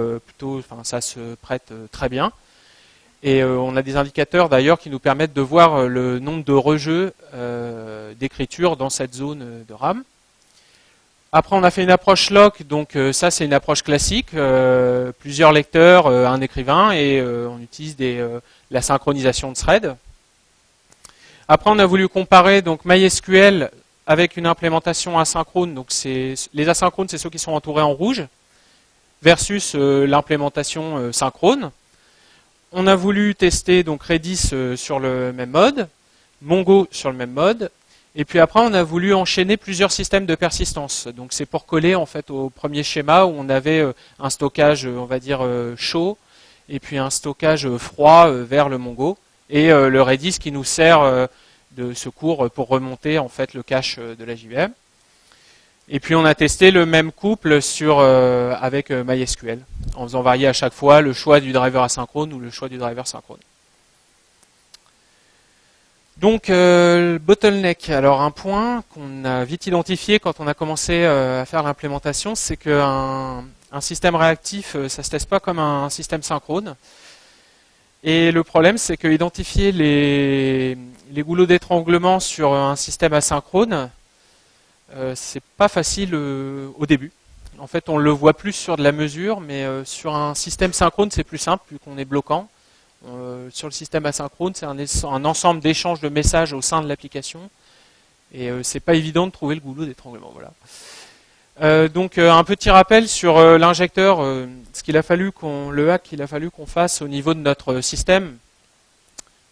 ça se prête très bien. Et on a des indicateurs d'ailleurs qui nous permettent de voir le nombre de rejeux d'écriture dans cette zone de RAM. Après, on a fait une approche lock, donc ça c'est une approche classique, plusieurs lecteurs, un écrivain, et on utilise la synchronisation de thread. Après, on a voulu comparer donc MySQL avec une implémentation asynchrone, donc les asynchrones c'est ceux qui sont entourés en rouge, versus l'implémentation synchrone. On a voulu tester donc Redis sur le même mode, Mongo sur le même mode. Et puis après, on a voulu enchaîner plusieurs systèmes de persistance. Donc c'est pour coller en fait au premier schéma où on avait un stockage, on va dire chaud, et puis un stockage froid vers le Mongo, et le Redis qui nous sert de secours pour remonter en fait le cache de la JVM. Et puis on a testé le même couple avec MySQL, en faisant varier à chaque fois le choix du driver asynchrone ou le choix du driver synchrone. Donc, bottleneck. Alors, un point qu'on a vite identifié quand on a commencé à faire l'implémentation, c'est qu'un système réactif, ça se teste pas comme un système synchrone. Et le problème, c'est que identifier les goulots d'étranglement sur un système asynchrone, c'est pas facile au début. En fait, on le voit plus sur de la mesure, mais sur un système synchrone, c'est plus simple, vu qu'on est bloquant. Sur le système asynchrone, c'est un ensemble d'échanges de messages au sein de l'application, et c'est pas évident de trouver le goulot d'étranglement. Voilà. Donc un petit rappel sur l'injecteur, le hack qu'il a fallu qu'on fasse au niveau de notre système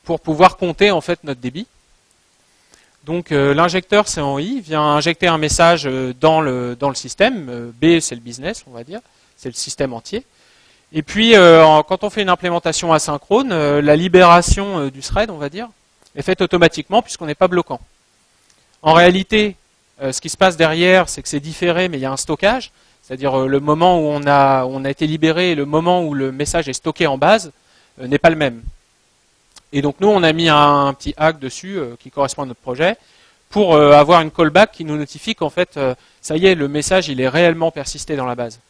pour pouvoir compter en fait notre débit. Donc l'injecteur, c'est en I, vient injecter un message dans le système. B, c'est le business, on va dire, c'est le système entier. Et puis, quand on fait une implémentation asynchrone, la libération du thread, on va dire, est faite automatiquement puisqu'on n'est pas bloquant. En réalité, ce qui se passe derrière, c'est que c'est différé, mais il y a un stockage, c'est-à-dire le moment où on a été libéré et le moment où le message est stocké en base n'est pas le même. Et donc nous, on a mis un petit hack dessus qui correspond à notre projet pour avoir une callback qui nous notifie qu'en fait, ça y est, le message il est réellement persisté dans la base.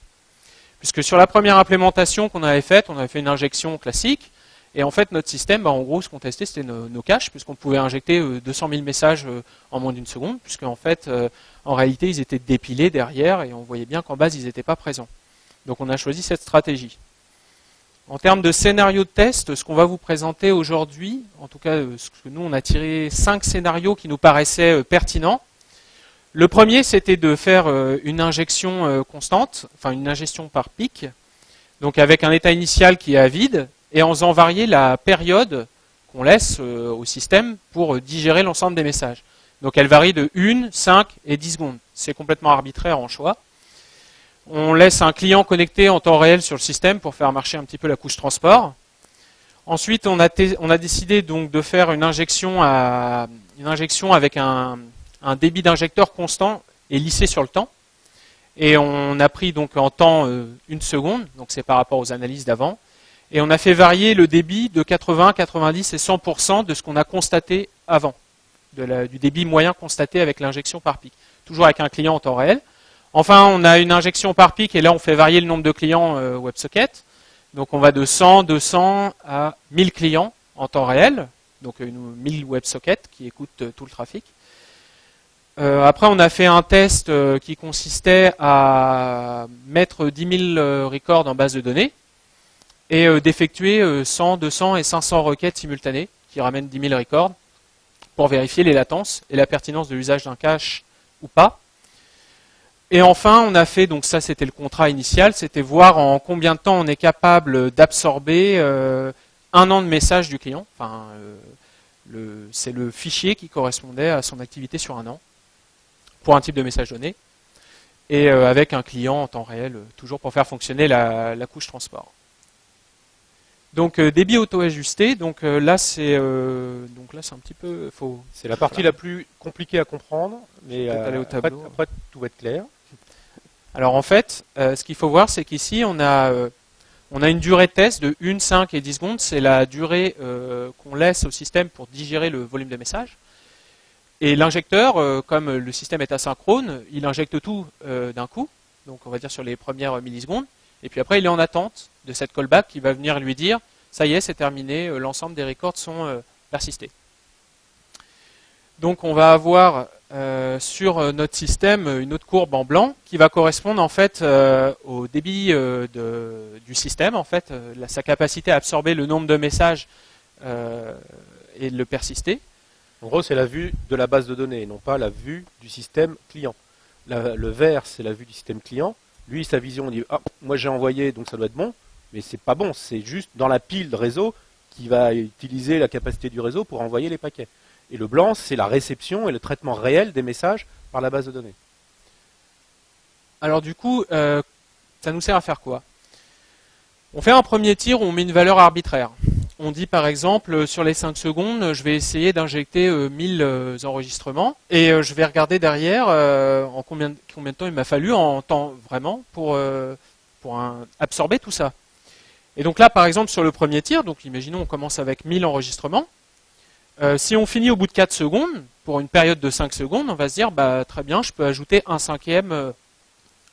Puisque sur la première implémentation qu'on avait faite, on avait fait une injection classique, et en fait notre système, en gros ce qu'on testait c'était nos caches, puisqu'on pouvait injecter 200 000 messages en moins d'une seconde, puisqu'en fait, en réalité ils étaient dépilés derrière, et on voyait bien qu'en base ils n'étaient pas présents. Donc on a choisi cette stratégie. En termes de scénario de test, ce qu'on va vous présenter aujourd'hui, en tout cas ce que nous on a tiré 5 scénarios qui nous paraissaient pertinents. Le premier, c'était de faire une injection constante, enfin une ingestion par pic, donc avec un état initial qui est à vide, et en faisant varier la période qu'on laisse au système pour digérer l'ensemble des messages. Donc elle varie de 1, 5 et 10 secondes. C'est complètement arbitraire en choix. On laisse un client connecté en temps réel sur le système pour faire marcher un petit peu la couche transport. Ensuite, on a décidé donc de faire une injection avec un débit d'injecteur constant et lissé sur le temps. Et on a pris donc en temps 1 seconde, donc c'est par rapport aux analyses d'avant. Et on a fait varier le débit de 80, 90 et 100% de ce qu'on a constaté avant, du débit moyen constaté avec l'injection par pic. Toujours avec un client en temps réel. Enfin, on a une injection par pic et là on fait varier le nombre de clients WebSocket. Donc on va de 100, 200 à 1000 clients en temps réel. Donc 1000 WebSockets qui écoutent tout le trafic. Après, on a fait un test qui consistait à mettre 10 000 records en base de données et d'effectuer 100, 200 et 500 requêtes simultanées qui ramènent 10 000 records pour vérifier les latences et la pertinence de l'usage d'un cache ou pas. Et enfin, on a fait, donc ça c'était le contrat initial, c'était voir en combien de temps on est capable d'absorber 1 an de messages du client. Enfin, c'est le fichier qui correspondait à son activité sur 1 an. Pour un type de message donné, et avec un client en temps réel, toujours pour faire fonctionner la couche transport. Donc débit auto-ajusté, donc là c'est un petit peu faux. C'est la partie la plus compliquée à comprendre, mais aller au tableau. Après tout va être clair. Alors en fait, ce qu'il faut voir, c'est qu'ici on a une durée de test de 1, 5 et 10 secondes, c'est la durée qu'on laisse au système pour digérer le volume de messages. Et l'injecteur, comme le système est asynchrone, il injecte tout d'un coup, donc on va dire sur les premières millisecondes, et puis après il est en attente de cette callback qui va venir lui dire « ça y est, c'est terminé, l'ensemble des records sont persistés ». Donc on va avoir sur notre système une autre courbe en blanc qui va correspondre en fait au débit du système, en fait, sa capacité à absorber le nombre de messages et de le persister. En gros, c'est la vue de la base de données, et non pas la vue du système client. Le vert, c'est la vue du système client. Lui, sa vision, on dit ah, moi j'ai envoyé, donc ça doit être bon, mais c'est pas bon. C'est juste dans la pile de réseau qui va utiliser la capacité du réseau pour envoyer les paquets. Et le blanc, c'est la réception et le traitement réel des messages par la base de données. Alors du coup, ça nous sert à faire quoi? On fait un premier tir où on met une valeur arbitraire. On dit par exemple, sur les 5 secondes, je vais essayer d'injecter 1000 enregistrements et je vais regarder derrière en combien de temps il m'a fallu en temps vraiment pour absorber tout ça. Et donc là, par exemple, sur le premier tir, donc imaginons on commence avec 1000 enregistrements. Si on finit au bout de 4 secondes, pour une période de 5 secondes, on va se dire, bah, très bien, je peux ajouter un cinquième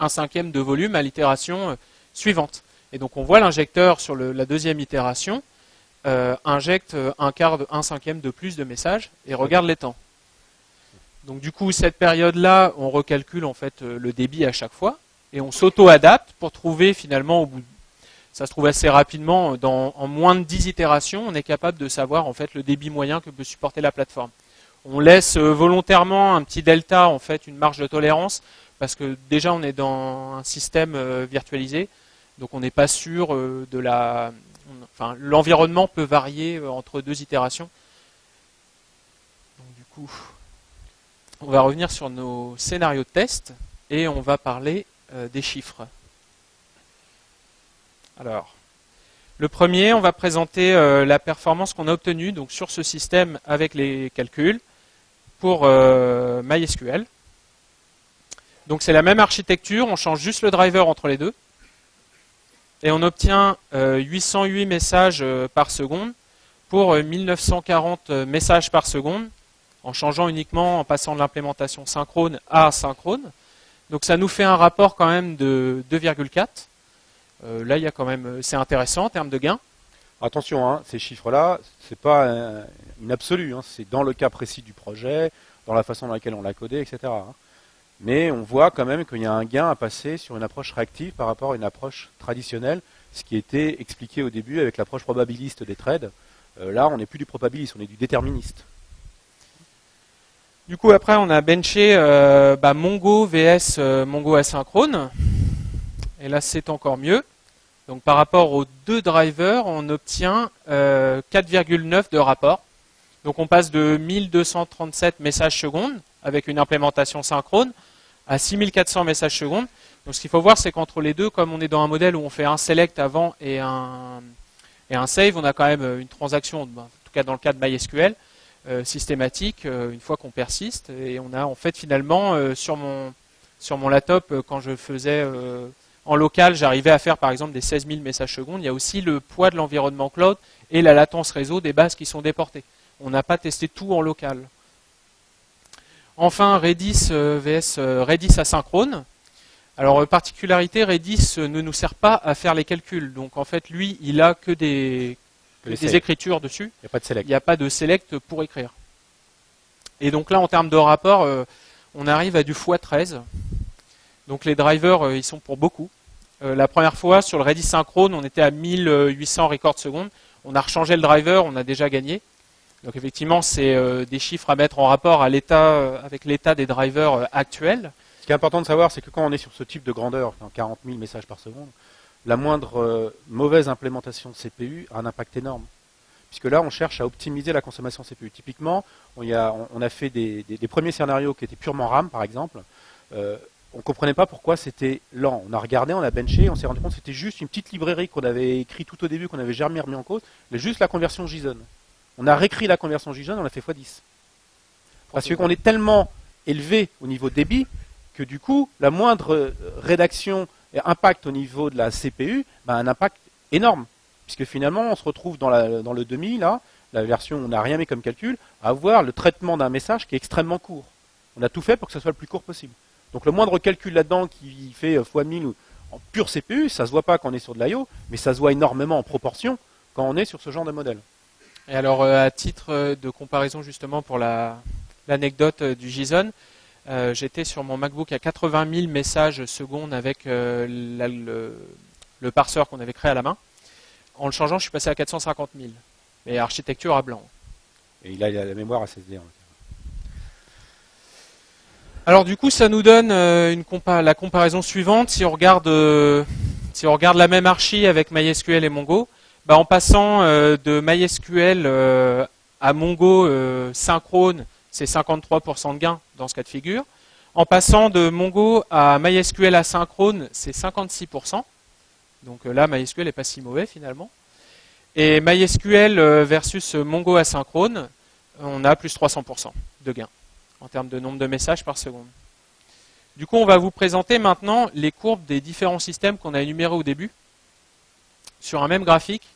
de volume à l'itération suivante. Et donc on voit l'injecteur sur la deuxième itération injecte un cinquième de plus de messages et regarde les temps. Donc du coup, cette période-là, on recalcule en fait le débit à chaque fois et on s'auto-adapte pour trouver finalement ça se trouve assez rapidement, en moins de 10 itérations, on est capable de savoir en fait le débit moyen que peut supporter la plateforme. On laisse volontairement un petit delta, en fait, une marge de tolérance, parce que déjà on est dans un système virtualisé, donc on n'est pas sûr l'environnement peut varier entre 2 itérations. Donc du coup, on va revenir sur nos scénarios de test et on va parler des chiffres. Alors, le premier, on va présenter la performance qu'on a obtenue donc, sur ce système avec les calculs pour MySQL. Donc c'est la même architecture, on change juste le driver entre les deux. Et on obtient 808 messages par seconde pour 1940 messages par seconde, en changeant uniquement, en passant de l'implémentation synchrone à asynchrone. Donc ça nous fait un rapport quand même de 2,4. Là, il y a quand même, c'est intéressant en termes de gains. Attention, hein, ces chiffres-là, c'est pas une absolue, hein, c'est dans le cas précis du projet, dans la façon dans laquelle on l'a codé, etc. Hein. Mais on voit quand même qu'il y a un gain à passer sur une approche réactive par rapport à une approche traditionnelle, ce qui était expliqué au début avec l'approche probabiliste des trades. Là, on n'est plus du probabiliste, on est du déterministe. Du coup, après, on a benché Mongo vs Mongo asynchrone. Et là, c'est encore mieux. Donc par rapport aux deux drivers, on obtient 4,9 de rapport. Donc on passe de 1237 messages secondes avec une implémentation synchrone à 6400 messages secondes. Donc ce qu'il faut voir, c'est qu'entre les deux, comme on est dans un modèle où on fait un select avant et un save, on a quand même une transaction, en tout cas dans le cas de MySQL, systématique une fois qu'on persiste. Et on a en fait finalement sur mon laptop, quand je faisais en local, j'arrivais à faire par exemple des 16 000 messages secondes. Il y a aussi le poids de l'environnement cloud et la latence réseau des bases qui sont déportées. On n'a pas testé tout en local. Enfin, Redis vs Redis asynchrone. Alors, particularité, Redis ne nous sert pas à faire les calculs. Donc, en fait, lui, il a que des écritures dessus. Il n'y a pas de select. Il n'y a pas de select pour écrire. Et donc là, en termes de rapport, on arrive à du x13. Donc les drivers, ils sont pour beaucoup. La première fois, sur le Redis synchrone, on était à 1800 records secondes. On a rechangé le driver, on a déjà gagné. Donc effectivement, c'est des chiffres à mettre en rapport avec l'état des drivers actuels. Ce qui est important de savoir, c'est que quand on est sur ce type de grandeur, 40 000 messages par seconde, la moindre mauvaise implémentation de CPU a un impact énorme. Puisque là, on cherche à optimiser la consommation CPU. Typiquement, on a fait des premiers scénarios qui étaient purement RAM, par exemple. On ne comprenait pas pourquoi c'était lent. On a regardé, on a benché, on s'est rendu compte que c'était juste une petite librairie qu'on avait écrite tout au début, qu'on n'avait jamais remis en cause, mais juste la conversion JSON. On a réécrit la conversion JSON, on l'a fait x10. Parce qu'on est tellement élevé au niveau débit que du coup, la moindre rédaction et impact au niveau de la CPU a un impact énorme. Puisque finalement, on se retrouve dans le demi, là, la version où on n'a rien mis comme calcul, à avoir le traitement d'un message qui est extrêmement court. On a tout fait pour que ce soit le plus court possible. Donc le moindre calcul là-dedans qui fait x1000 en pure CPU, ça ne se voit pas quand on est sur de l'IO, mais ça se voit énormément en proportion quand on est sur ce genre de modèle. Et alors à titre de comparaison justement pour la l'anecdote du JSON. J'étais sur mon MacBook à 80 000 messages secondes avec le parseur qu'on avait créé à la main. En le changeant, je suis passé à 450 000. Mais architecture à blanc. Et il a la mémoire SSD. Alors du coup, ça nous donne la comparaison suivante. Si on regarde la même archi avec MySQL et Mongo, en passant de MySQL à Mongo synchrone, c'est 53% de gain dans ce cas de figure. En passant de Mongo à MySQL asynchrone, c'est 56%. Donc là, MySQL n'est pas si mauvais finalement. Et MySQL versus Mongo asynchrone, on a plus 300% de gain en termes de nombre de messages par seconde. Du coup, on va vous présenter maintenant les courbes des différents systèmes qu'on a énumérés au début sur un même graphique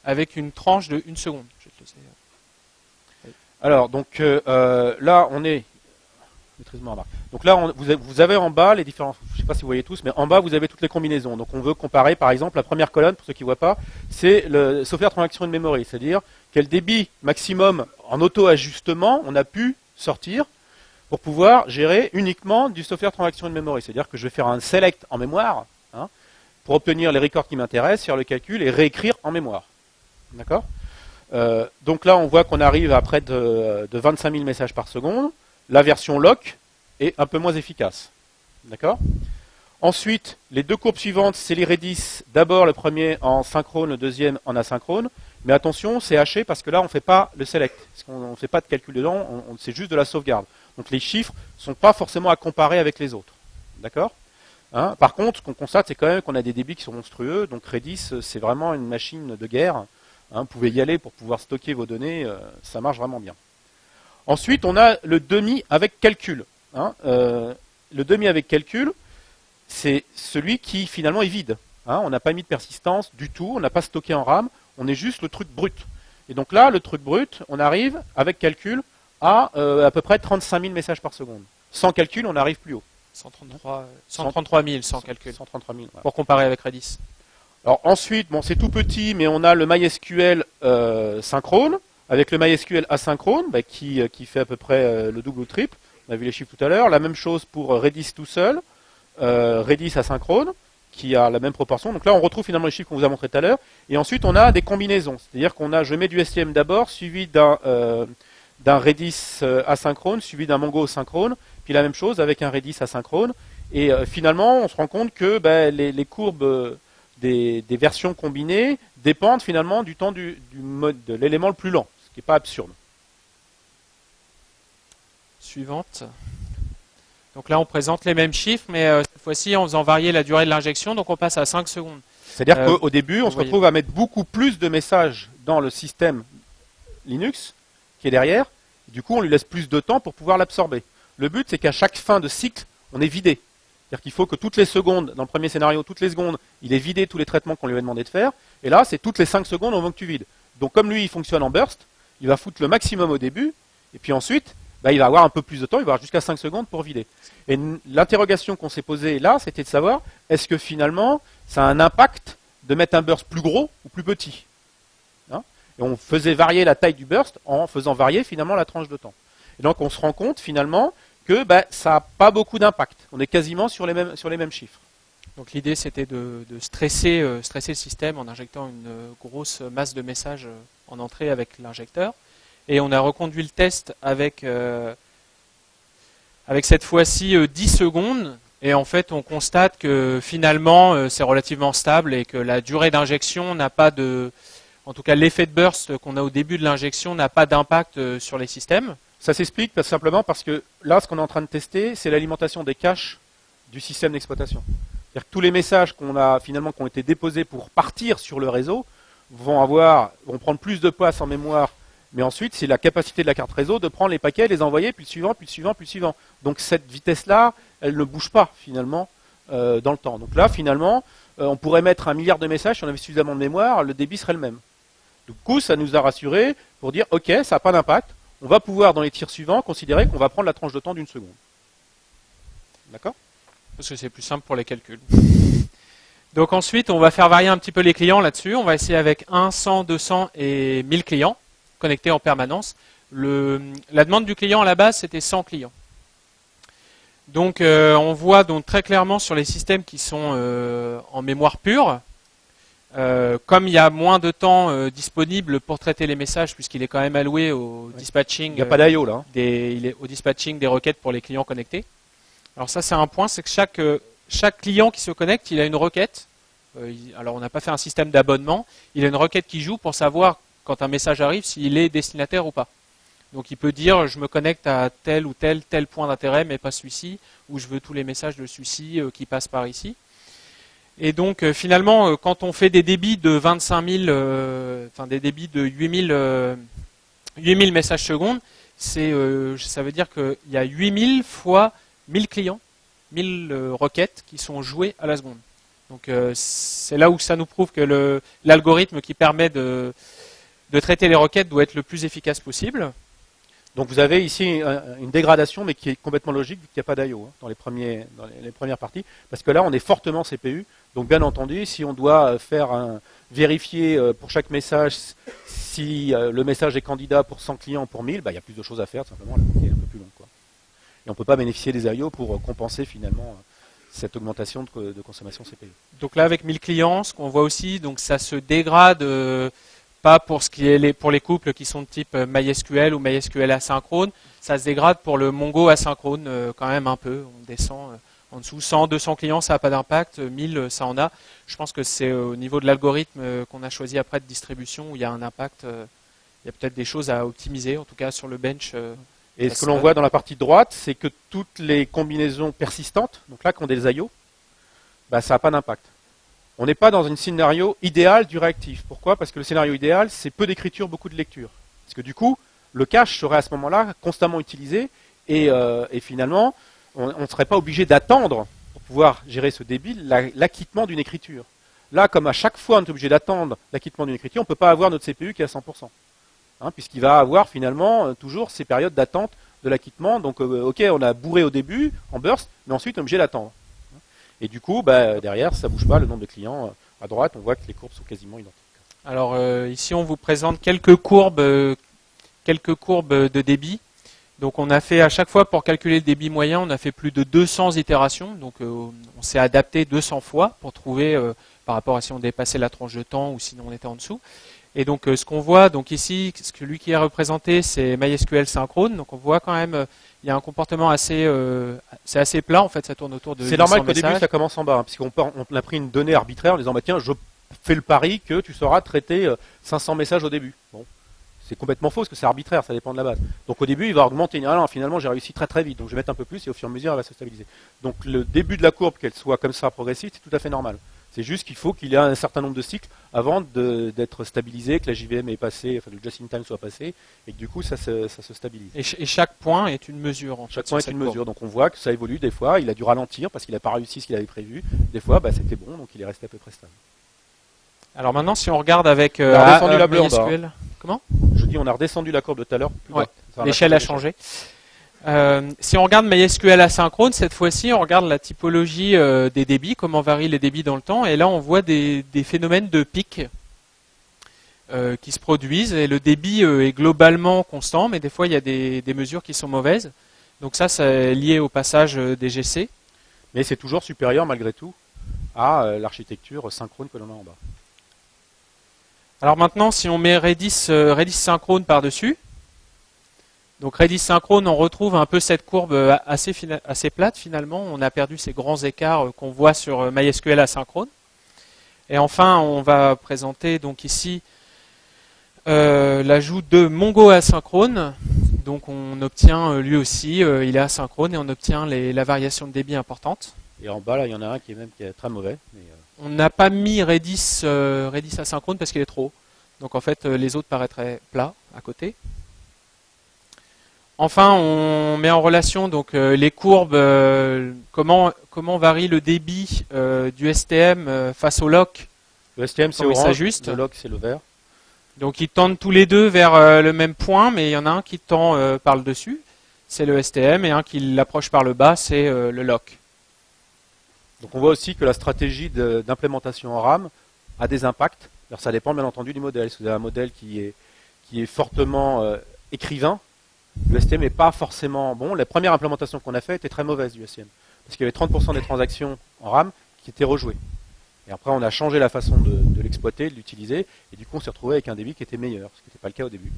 avec une tranche de 1 seconde. Je vais te laisser. Alors, donc là, on est... Maîtrise-moi en bas. Donc là, vous avez en bas les différents... Je ne sais pas si vous voyez tous, mais en bas, vous avez toutes les combinaisons. Donc on veut comparer, par exemple, la première colonne, pour ceux qui ne voient pas, c'est le software transaction in memory, c'est-à-dire quel débit maximum en auto-ajustement on a pu sortir pour pouvoir gérer uniquement du software transaction in memory. C'est-à-dire que je vais faire un select en mémoire pour obtenir les records qui m'intéressent, faire le calcul et réécrire en mémoire. D'accord ? Donc là, on voit qu'on arrive à près de 25 000 messages par seconde. La version lock est un peu moins efficace. D'accord ? Ensuite, les deux courbes suivantes, c'est les Redis. D'abord, le premier en synchrone, le deuxième en asynchrone. Mais attention, c'est haché parce que là, on ne fait pas le select. Parce qu'on ne fait pas de calcul dedans, c'est juste de la sauvegarde. Donc les chiffres ne sont pas forcément à comparer avec les autres. D'accord ? Par contre, ce qu'on constate, c'est quand même qu'on a des débits qui sont monstrueux. Donc Redis, c'est vraiment une machine de guerre. Vous pouvez y aller pour pouvoir stocker vos données. Ça marche vraiment bien. Ensuite, on a le demi avec calcul. Le demi avec calcul, c'est celui qui finalement est vide. On n'a pas mis de persistance du tout, on n'a pas stocké en RAM, on est juste le truc brut. Et donc là, le truc brut, on arrive avec calcul à peu près 35 000 messages par seconde. Sans calcul, on arrive plus haut. 133 000 sans calcul. 133 000. Voilà. Pour comparer avec Redis. Alors ensuite, bon, c'est tout petit, mais on a le MySQL synchrone, avec le MySQL asynchrone, qui fait à peu près le double ou le triple. On a vu les chiffres tout à l'heure. La même chose pour Redis tout seul, Redis asynchrone, qui a la même proportion. Donc là, on retrouve finalement les chiffres qu'on vous a montrés tout à l'heure. Et ensuite, on a des combinaisons. C'est-à-dire je mets du STM d'abord, suivi d'un Redis asynchrone, suivi d'un Mongo synchrone, puis la même chose avec un Redis asynchrone. Et finalement, on se rend compte que les courbes des versions combinées dépendent finalement du temps du mode de l'élément le plus lent, ce qui n'est pas absurde. Suivante. Donc là, on présente les mêmes chiffres, mais cette fois-ci en faisant varier la durée de l'injection, donc on passe à 5 secondes. C'est-à-dire qu'au début, on se retrouve à mettre beaucoup plus de messages dans le système Linux qui est derrière. Du coup, on lui laisse plus de temps pour pouvoir l'absorber. Le but, c'est qu'à chaque fin de cycle, on est vidé. C'est-à-dire qu'il faut que toutes les secondes, dans le premier scénario, toutes les secondes, il ait vidé tous les traitements qu'on lui a demandé de faire. Et là, c'est toutes les 5 secondes, on veut que tu vides. Donc comme lui, il fonctionne en burst, il va foutre le maximum au début, et puis ensuite, il va avoir un peu plus de temps, il va avoir jusqu'à 5 secondes pour vider. Et l'interrogation qu'on s'est posée là, c'était de savoir, est-ce que finalement, ça a un impact de mettre un burst plus gros ou plus petit ? Et on faisait varier la taille du burst en faisant varier finalement la tranche de temps. Et donc on se rend compte finalement que ça n'a pas beaucoup d'impact. On est quasiment sur les mêmes chiffres. Donc l'idée c'était de stresser le système en injectant une grosse masse de messages en entrée avec l'injecteur. Et on a reconduit le test avec cette fois-ci 10 secondes. Et en fait on constate que finalement c'est relativement stable et que la durée d'injection n'a pas de... En tout cas l'effet de burst qu'on a au début de l'injection n'a pas d'impact sur les systèmes. Ça s'explique simplement parce que là, ce qu'on est en train de tester, c'est l'alimentation des caches du système d'exploitation. C'est-à-dire que tous les messages qui ont été déposés pour partir sur le réseau vont prendre plus de place en mémoire, mais ensuite, c'est la capacité de la carte réseau de prendre les paquets, les envoyer, puis le suivant, puis le suivant, puis le suivant. Donc cette vitesse-là, elle ne bouge pas finalement dans le temps. Donc là, finalement, on pourrait mettre 1 milliard de messages, si on avait suffisamment de mémoire, le débit serait le même. Du coup, ça nous a rassurés pour dire, ok, ça n'a pas d'impact. On va pouvoir, dans les tirs suivants, considérer qu'on va prendre la tranche de temps d'1 seconde. D'accord ? Parce que c'est plus simple pour les calculs. Donc ensuite, on va faire varier un petit peu les clients là-dessus. On va essayer avec 1, 100, 200 et 1000 clients connectés en permanence. la demande du client à la base, c'était 100 clients. Donc on voit donc très clairement sur les systèmes qui sont en mémoire pure, comme il y a moins de temps disponible pour traiter les messages, puisqu'il est quand même alloué au dispatching. Il n'y a pas d'IO là. Il est au dispatching des requêtes pour les clients connectés. Alors ça, c'est un point, c'est que chaque client qui se connecte, il a une requête. Alors on n'a pas fait un système d'abonnement. Il a une requête qui joue pour savoir quand un message arrive s'il est destinataire ou pas. Donc il peut dire je me connecte à tel ou tel point d'intérêt, mais pas celui-ci, ou je veux tous les messages de celui-ci qui passent par ici. Et donc finalement, quand on fait des débits de 25 000, des débits de 8000 messages secondes, ça veut dire qu'il y a 8000 fois 1000 clients, 1000 requêtes qui sont jouées à la seconde. Donc c'est là où ça nous prouve que l'algorithme qui permet de traiter les requêtes doit être le plus efficace possible. Donc vous avez ici une dégradation, mais qui est complètement logique vu qu'il n'y a pas d'IO dans les premières parties, parce que là on est fortement CPU. Donc bien entendu, si on doit vérifier pour chaque message si le message est candidat pour 100 clients pour 1000, il y a plus de choses à faire, tout simplement, la boucle est un peu plus longue, quoi. Et on ne peut pas bénéficier des IO pour compenser finalement cette augmentation de consommation CPU. Donc là avec 1000 clients, ce qu'on voit aussi, donc ça se dégrade pas pour pour les couples qui sont de type MySQL ou MySQL asynchrone, ça se dégrade pour le Mongo asynchrone quand même un peu. On descend en dessous. 100, 200 clients, ça n'a pas d'impact. 1000, ça en a. Je pense que c'est au niveau de l'algorithme qu'on a choisi après de distribution où il y a un impact. Il y a peut-être des choses à optimiser, en tout cas sur le bench. Et ce que l'on voit dans la partie droite, c'est que toutes les combinaisons persistantes, donc là qui ont des IO, ça n'a pas d'impact. On n'est pas dans un scénario idéal du réactif. Pourquoi? Parce que le scénario idéal, c'est peu d'écriture, beaucoup de lecture. Parce que du coup, le cache serait à ce moment-là constamment utilisé et finalement, on ne serait pas obligé d'attendre pour pouvoir gérer ce débit l'acquittement d'une écriture. Là, comme à chaque fois on est obligé d'attendre l'acquittement d'une écriture, on ne peut pas avoir notre CPU qui est à 100%. Puisqu'il va avoir finalement toujours ces périodes d'attente de l'acquittement. Donc ok, on a bourré au début en burst, mais ensuite on est obligé d'attendre. Et du coup, derrière, ça ne bouge pas, le nombre de clients à droite, on voit que les courbes sont quasiment identiques. Alors ici, on vous présente quelques courbes de débit. Donc on a fait à chaque fois, pour calculer le débit moyen, on a fait plus de 200 itérations. Donc on s'est adapté 200 fois pour trouver, par rapport à si on dépassait la tranche de temps ou sinon on était en dessous. Et donc ce qu'on voit, donc ici, celui qui est représenté, c'est MySQL synchrone. Donc on voit quand même, il y a un comportement c'est assez plat en fait, ça tourne autour de. C'est normal qu'au début ça commence en bas, puisqu'on a pris une donnée arbitraire en disant tiens, je fais le pari que tu sauras traiter 500 messages au début. Bon, c'est complètement faux parce que c'est arbitraire, ça dépend de la base. Donc au début il va augmenter. Non, finalement j'ai réussi très très vite, donc je vais mettre un peu plus et au fur et à mesure elle va se stabiliser. Donc le début de la courbe, qu'elle soit comme ça progressive, c'est tout à fait normal. C'est juste qu'il faut qu'il y ait un certain nombre de cycles avant d'être stabilisé, que la JVM est passée, enfin le just-in-time soit passé, et que du coup ça se stabilise. Et chaque point est une mesure. Chaque point est une mesure, donc on voit que ça évolue. Des fois, il a dû ralentir parce qu'il n'a pas réussi ce qu'il avait prévu. Des fois, c'était bon, donc il est resté à peu près stable. Alors maintenant, si on regarde avec on a redescendu la courbe MySQL, comment? Je dis, on a redescendu la courbe de tout à l'heure. Ouais, l'échelle a changé. Si on regarde MySQL asynchrone, cette fois-ci, on regarde la typologie des débits, comment varient les débits dans le temps. Et là, on voit des phénomènes de pic qui se produisent. Et le débit est globalement constant, mais des fois, il y a des mesures qui sont mauvaises. Donc ça, c'est lié au passage des GC. Mais c'est toujours supérieur, malgré tout, à l'architecture synchrone que l'on a en bas. Alors maintenant, si on met Redis synchrone par-dessus, donc Redis synchrone, on retrouve un peu cette courbe assez plate finalement. On a perdu ces grands écarts qu'on voit sur MySQL asynchrone. Et enfin, on va présenter donc ici l'ajout de Mongo asynchrone. Donc on obtient lui aussi, il est asynchrone et on obtient la variation de débit importante. Et en bas, là, il y en a un qui est très mauvais. Mais on n'a pas mis Redis asynchrone parce qu'il est trop haut. Donc en fait, les autres paraîtraient plats à côté. Enfin, on met en relation donc les courbes, comment varie le débit du STM face au lock. Le STM c'est orange, le lock c'est le vert. Donc ils tendent tous les deux vers le même point, mais il y en a un qui tend par le dessus, c'est le STM, et un qui l'approche par le bas, c'est le lock. Donc on voit aussi que la stratégie d'implémentation en RAM a des impacts. Alors ça dépend bien entendu du modèle. Si vous avez un modèle qui est fortement écrivain, Le STM n'est pas forcément bon. La première implémentation qu'on a faite était très mauvaise du STM. Parce qu'il y avait 30% des transactions en RAM qui étaient rejouées. Et après, on a changé la façon de l'exploiter, de l'utiliser, et du coup, on s'est retrouvé avec un débit qui était meilleur, ce qui n'était pas le cas au début.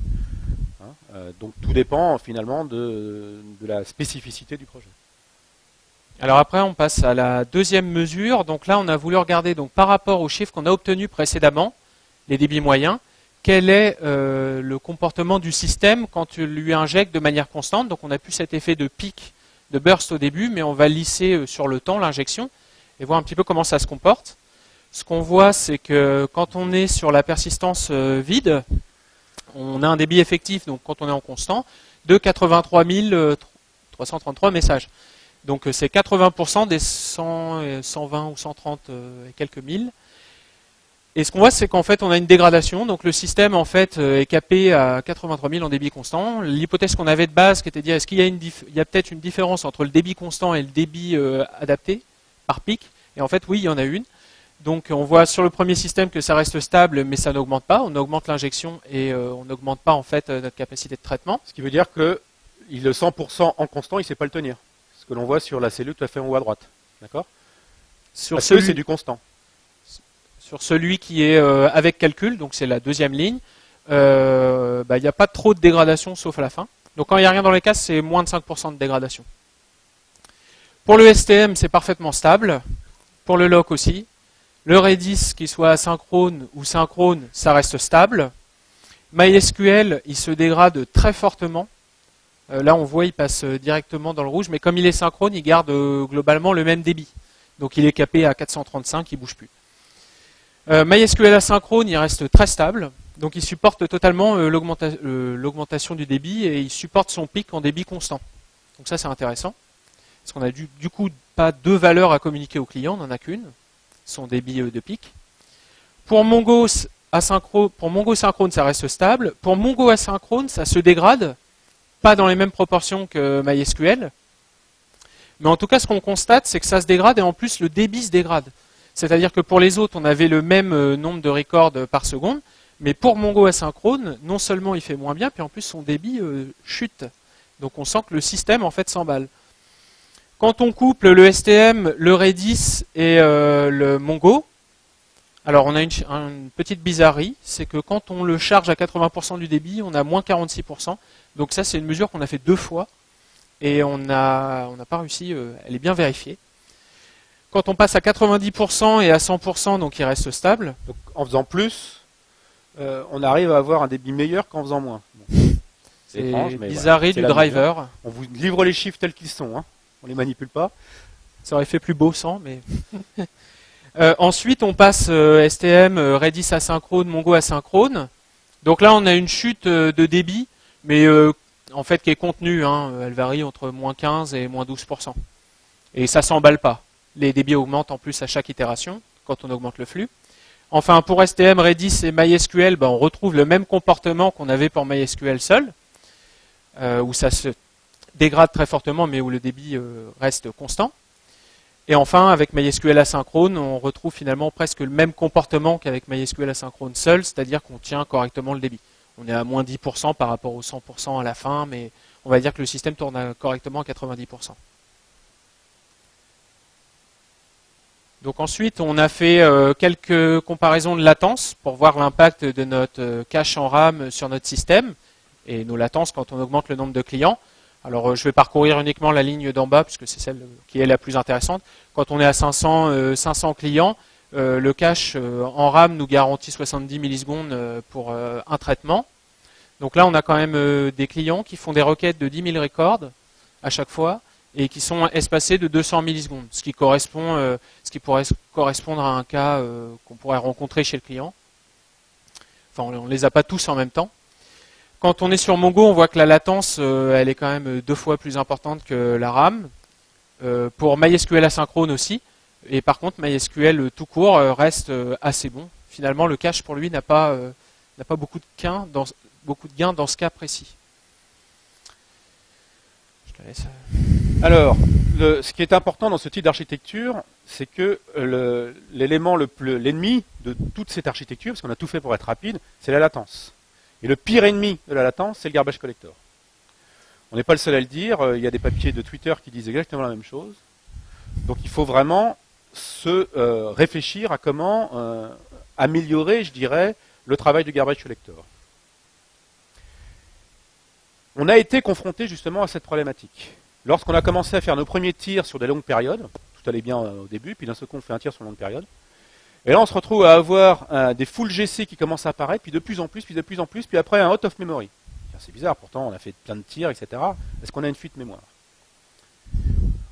Donc tout dépend finalement de la spécificité du projet. Alors après, on passe à la deuxième mesure. Donc là, on a voulu regarder donc par rapport aux chiffres qu'on a obtenus précédemment, les débits moyens, quel est le comportement du système quand tu lui injectes de manière constante. Donc on a plus cet effet de pic, de burst au début, mais on va lisser sur le temps l'injection et voir un petit peu comment ça se comporte. Ce qu'on voit, c'est que quand on est sur la persistance vide, on a un débit effectif, donc quand on est en constant, de 83 333 messages. Donc c'est 80% des 100, 120 ou 130 et quelques mille. Et ce qu'on voit, c'est qu'en fait, on a une dégradation. Donc le système, en fait, est capé à 83 000 en débit constant. L'hypothèse qu'on avait de base, qui était de dire, est-ce qu'il y a peut-être une différence entre le débit constant et le débit adapté par pic? Et en fait, oui, il y en a une. Donc on voit sur le premier système que ça reste stable, mais ça n'augmente pas. On augmente l'injection et on n'augmente pas en fait notre capacité de traitement. Ce qui veut dire que le 100% en constant, il ne sait pas le tenir. Ce que l'on voit sur la cellule tout à fait en haut à droite. D'accord? Parce que c'est du constant. Sur celui qui est avec calcul, donc c'est la deuxième ligne, il n'y a pas trop de dégradation sauf à la fin. Donc quand il n'y a rien dans les cases, c'est moins de 5% de dégradation. Pour le STM, c'est parfaitement stable. Pour le lock aussi. Le Redis, qu'il soit asynchrone ou synchrone, ça reste stable. MySQL, il se dégrade très fortement. Là, on voit, il passe directement dans le rouge, mais comme il est synchrone, il garde globalement le même débit. Donc il est capé à 435, il ne bouge plus. MySQL asynchrone, il reste très stable. Donc il supporte totalement l'augmentation du débit et il supporte son pic en débit constant. Donc ça, c'est intéressant. Parce qu'on a du coup pas deux valeurs à communiquer au client, on n'en a qu'une. Son débit de pic. Pour Mongo synchrone, ça reste stable. Pour Mongo asynchrone, ça se dégrade, pas dans les mêmes proportions que MySQL. Mais en tout cas, ce qu'on constate, c'est que ça se dégrade et en plus, le débit se dégrade. C'est-à-dire que pour les autres, on avait le même nombre de records par seconde, mais pour Mongo asynchrone, non seulement il fait moins bien, puis en plus, son débit chute. Donc on sent que le système, en fait, s'emballe. Quand on couple le STM, le Redis et le Mongo, alors on a une petite bizarrerie, c'est que quand on le charge à 80% du débit, on a moins 46%. Donc ça, c'est une mesure qu'on a fait 2 fois et on n'a pas réussi, elle est bien vérifiée. Quand on passe à 90% et à 100%, donc il reste stable. Donc, en faisant plus, on arrive à avoir un débit meilleur qu'en faisant moins. Bon. C'est étrange, mais bizarrerie du driver. Mesure. On vous livre les chiffres tels qu'ils sont, hein. On les manipule pas. Ça aurait fait plus beau sans, mais... ensuite, on passe STM, Redis asynchrone, Mongo asynchrone. Donc là, on a une chute de débit, mais en fait qui est contenue. Hein. Elle varie entre moins 15 et moins 12%. Et ça s'emballe pas. Les débits augmentent en plus à chaque itération, quand on augmente le flux. Enfin, pour STM, Redis et MySQL, on retrouve le même comportement qu'on avait pour MySQL seul, où ça se dégrade très fortement, mais où le débit reste constant. Et enfin, avec MySQL asynchrone, on retrouve finalement presque le même comportement qu'avec MySQL asynchrone seul, c'est-à-dire qu'on tient correctement le débit. On est à moins 10% par rapport aux 100% à la fin, mais on va dire que le système tourne correctement à 90%. Donc ensuite, on a fait quelques comparaisons de latence pour voir l'impact de notre cache en RAM sur notre système et nos latences quand on augmente le nombre de clients. Alors je vais parcourir uniquement la ligne d'en bas puisque c'est celle qui est la plus intéressante. Quand on est à 500 clients, le cache en RAM nous garantit 70 millisecondes pour un traitement. Donc là, on a quand même des clients qui font des requêtes de 10 000 records à chaque fois et qui sont espacés de 200 millisecondes, ce qui pourrait correspondre à un cas qu'on pourrait rencontrer chez le client. Enfin, on ne les a pas tous en même temps. Quand on est sur Mongo, on voit que la latence, elle est quand même 2 fois plus importante que la RAM. Pour MySQL asynchrone aussi. Et par contre, MySQL tout court reste assez bon. Finalement, le cache pour lui n'a pas beaucoup de gains dans ce cas précis. Je te laisse. Alors, ce qui est important dans ce type d'architecture, c'est que l'ennemi de toute cette architecture, parce qu'on a tout fait pour être rapide, c'est la latence. Et le pire ennemi de la latence, c'est le garbage collector. On n'est pas le seul à le dire, il y a des papiers de Twitter qui disent exactement la même chose. Donc il faut vraiment se réfléchir à comment améliorer, je dirais, le travail du garbage collector. On a été confronté justement à cette problématique. Lorsqu'on a commencé à faire nos premiers tirs sur des longues périodes, tout allait bien au début, puis d'un seul coup on fait un tir sur une longue période, et là on se retrouve à avoir des full GC qui commencent à apparaître, puis de plus en plus, puis après un out of memory. C'est bizarre, pourtant on a fait plein de tirs, etc. Est-ce qu'on a une fuite mémoire?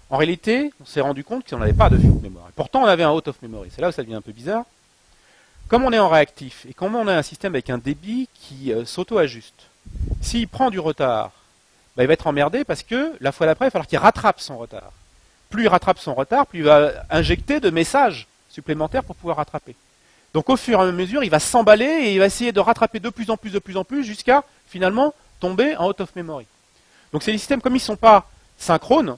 En réalité, on s'est rendu compte qu'on n'avait pas de fuite mémoire. Et pourtant on avait un out of memory. C'est là où ça devient un peu bizarre. Comme on est en réactif, et comme on a un système avec un débit qui s'auto-ajuste, s'il prend du retard, bah, il va être emmerdé parce que la fois d'après, il va falloir qu'il rattrape son retard. Plus il rattrape son retard, plus il va injecter de messages supplémentaires pour pouvoir rattraper. Donc au fur et à mesure, il va s'emballer et il va essayer de rattraper de plus en plus, jusqu'à finalement tomber en out of memory. Donc c'est des systèmes, comme ils ne sont pas synchrones,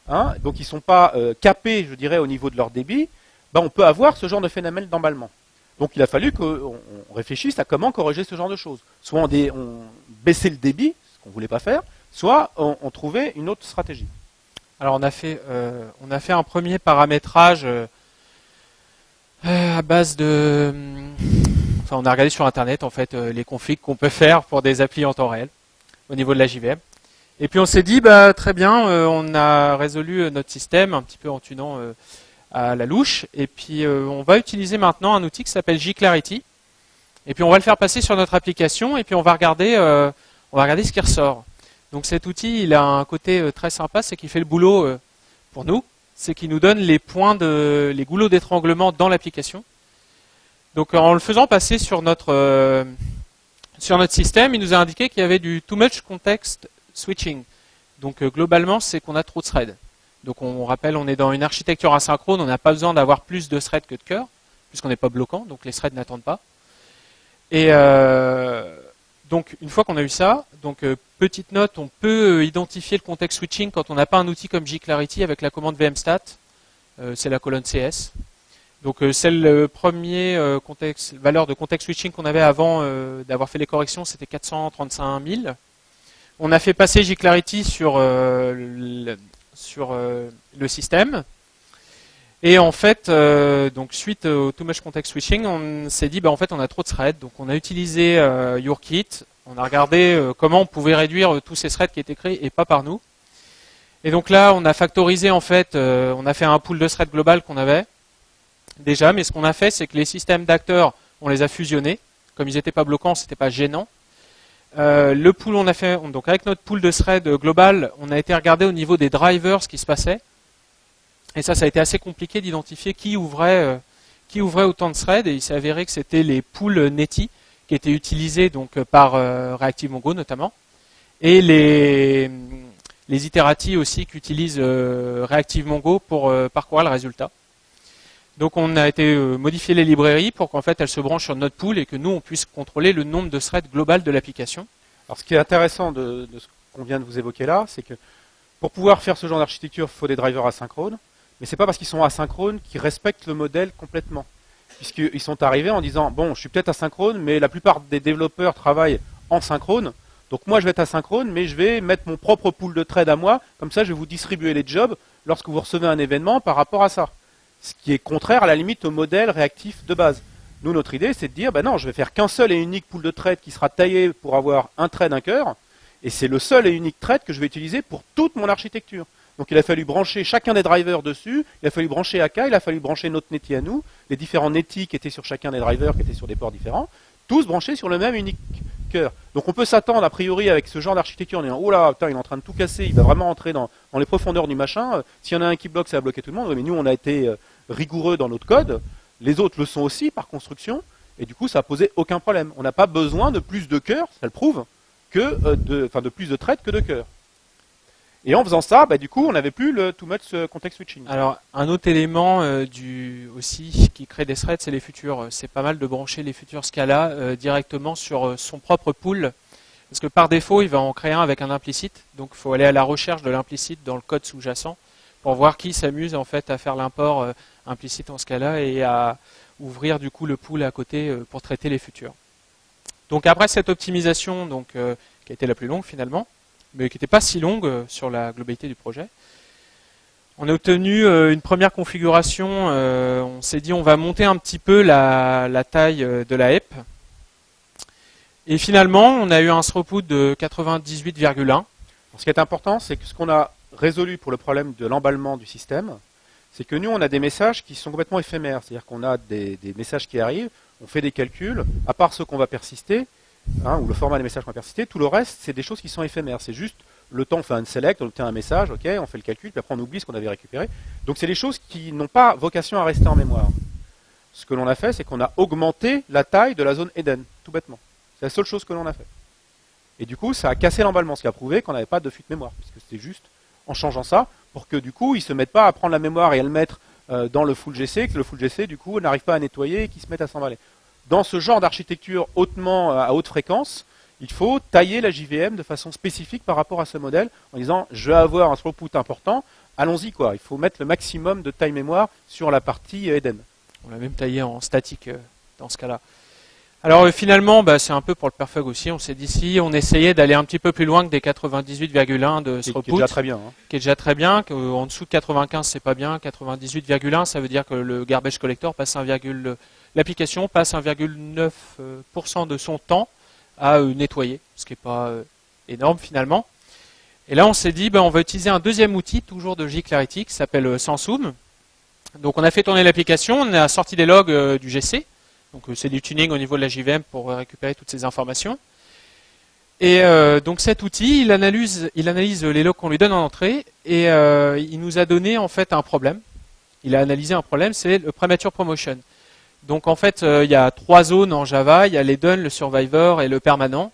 hein, donc ils ne sont pas capés, je dirais, au niveau de leur débit, bah, on peut avoir ce genre de phénomène d'emballement. Donc il a fallu qu'on réfléchisse à comment corriger ce genre de choses. Soit on baissait le débit, ce qu'on ne voulait pas faire, soit on trouvait une autre stratégie. Alors on a fait un premier paramétrage à base de... Enfin, on a regardé sur Internet en fait les configs qu'on peut faire pour des applis en temps réel au niveau de la JVM. Et puis on s'est dit, bah, très bien, on a résolu notre système un petit peu en tunant à la louche. Et puis on va utiliser maintenant un outil qui s'appelle JClarity. Et puis on va le faire passer sur notre application et puis on va regarder ce qui ressort. Donc cet outil, il a un côté très sympa, c'est qu'il fait le boulot pour nous. C'est qu'il nous donne les goulots d'étranglement dans l'application. Donc en le faisant passer sur notre système, il nous a indiqué qu'il y avait du too much context switching. Donc globalement, c'est qu'on a trop de threads. Donc on rappelle, on est dans une architecture asynchrone, on n'a pas besoin d'avoir plus de threads que de cœurs, puisqu'on n'est pas bloquant, donc les threads n'attendent pas. Et donc une fois qu'on a eu ça, donc petite note, on peut identifier le context switching quand on n'a pas un outil comme JClarity avec la commande vmstat, c'est la colonne CS. Donc c'est le premier valeur de context switching qu'on avait avant d'avoir fait les corrections, c'était 435 000. On a fait passer JClarity sur le système. Et en fait, donc suite au too much context switching, on s'est dit, bah, en fait, on a trop de threads. Donc on a utilisé YourKit. On a regardé comment on pouvait réduire tous ces threads qui étaient créés et pas par nous. Et donc là, on a factorisé en fait, on a fait un pool de threads global qu'on avait déjà, mais ce qu'on a fait, c'est que les systèmes d'acteurs, on les a fusionnés. Comme ils n'étaient pas bloquants, c'était pas gênant. Le pool, on a fait, donc avec notre pool de threads global, on a été regarder au niveau des drivers ce qui se passait. Et ça a été assez compliqué d'identifier qui ouvrait autant de threads. Et il s'est avéré que c'était les pools Netty qui étaient utilisés donc par ReactiveMongo notamment, et les iteratifs aussi qu'utilise ReactiveMongo pour parcourir le résultat. Donc on a été modifier les librairies pour qu'en fait elles se branchent sur notre pool et que nous on puisse contrôler le nombre de threads global de l'application. Alors ce qui est intéressant de ce qu'on vient de vous évoquer là, c'est que pour pouvoir faire ce genre d'architecture, il faut des drivers asynchrones, mais c'est pas parce qu'ils sont asynchrones qu'ils respectent le modèle complètement. Puisqu'ils sont arrivés en disant, bon, je suis peut-être asynchrone, mais la plupart des développeurs travaillent en synchrone, donc moi je vais être asynchrone, mais je vais mettre mon propre pool de threads à moi, comme ça je vais vous distribuer les jobs lorsque vous recevez un événement par rapport à ça. Ce qui est contraire à la limite au modèle réactif de base. Nous, notre idée, c'est de dire, ben non, je vais faire qu'un seul et unique pool de threads qui sera taillé pour avoir un thread, un cœur, et c'est le seul et unique thread que je vais utiliser pour toute mon architecture. Donc il a fallu brancher chacun des drivers dessus, il a fallu brancher AK, il a fallu brancher notre Netty à nous, les différents Netty qui étaient sur chacun des drivers, qui étaient sur des ports différents, tous branchés sur le même unique cœur. Donc on peut s'attendre a priori avec ce genre d'architecture en disant, oh là, putain, il est en train de tout casser, il va vraiment entrer dans les profondeurs du machin, s'il y en a un qui bloque, ça va bloquer tout le monde. Oui, mais nous on a été rigoureux dans notre code, les autres le sont aussi par construction, et du coup ça n'a posé aucun problème. On n'a pas besoin de plus de cœurs, ça le prouve, de plus de threads que de cœurs. Et en faisant ça, bah, du coup, on n'avait plus le too much context switching. Alors, un autre élément aussi qui crée des threads, c'est les futurs. C'est pas mal de brancher les futurs Scala directement sur son propre pool, parce que par défaut, il va en créer un avec un implicite. Donc, il faut aller à la recherche de l'implicite dans le code sous-jacent pour voir qui s'amuse en fait à faire l'import implicite en Scala et à ouvrir du coup le pool à côté pour traiter les futurs. Donc, après cette optimisation, qui a été la plus longue finalement, mais qui n'était pas si longue sur la globalité du projet. On a obtenu une première configuration, on s'est dit on va monter un petit peu la taille de la HEP. Et finalement, on a eu un throughput de 98,1. Ce qui est important, c'est que ce qu'on a résolu pour le problème de l'emballement du système, c'est que nous, on a des messages qui sont complètement éphémères. C'est-à-dire qu'on a des messages qui arrivent, on fait des calculs, à part ceux qu'on va persister, ou le format des messages qu'on va persister, tout le reste, c'est des choses qui sont éphémères. C'est juste le temps, on fait un select, on obtient un message, ok, on fait le calcul, puis après on oublie ce qu'on avait récupéré. Donc c'est des choses qui n'ont pas vocation à rester en mémoire. Ce que l'on a fait, c'est qu'on a augmenté la taille de la zone Eden, tout bêtement. C'est la seule chose que l'on a fait. Et du coup, ça a cassé l'emballement, ce qui a prouvé qu'on n'avait pas de fuite mémoire, puisque c'était juste en changeant ça, pour que du coup, ils ne se mettent pas à prendre la mémoire et à le mettre dans le full GC, que le full GC, du coup, n'arrive pas à nettoyer et qu'ils se mettent à s'emballer. Dans ce genre d'architecture hautement à haute fréquence, il faut tailler la JVM de façon spécifique par rapport à ce modèle, en disant, je vais avoir un throughput important, allons-y quoi. Il faut mettre le maximum de taille mémoire sur la partie Eden. On l'a même taillé en statique dans ce cas-là. Alors finalement, c'est un peu pour le perfug aussi. On s'est dit si on essayait d'aller un petit peu plus loin que des 98,1 de throughput, qui est déjà très bien. Qui est déjà très bien. En dessous de 95, c'est pas bien. 98,1, ça veut dire que le garbage collector passe l'application passe 1,9% de son temps à nettoyer, ce qui n'est pas énorme finalement. Et là, on s'est dit, on va utiliser un deuxième outil, toujours de JClarity, qui s'appelle Sansoom. Donc on a fait tourner l'application, on a sorti les logs du GC. Donc c'est du tuning au niveau de la JVM pour récupérer toutes ces informations. Et donc cet outil, il analyse les logs qu'on lui donne en entrée et il nous a donné en fait un problème. Il a analysé un problème, c'est le premature promotion. Donc en fait, il y a 3 zones en Java, il y a l'Eden, le survivor et le permanent.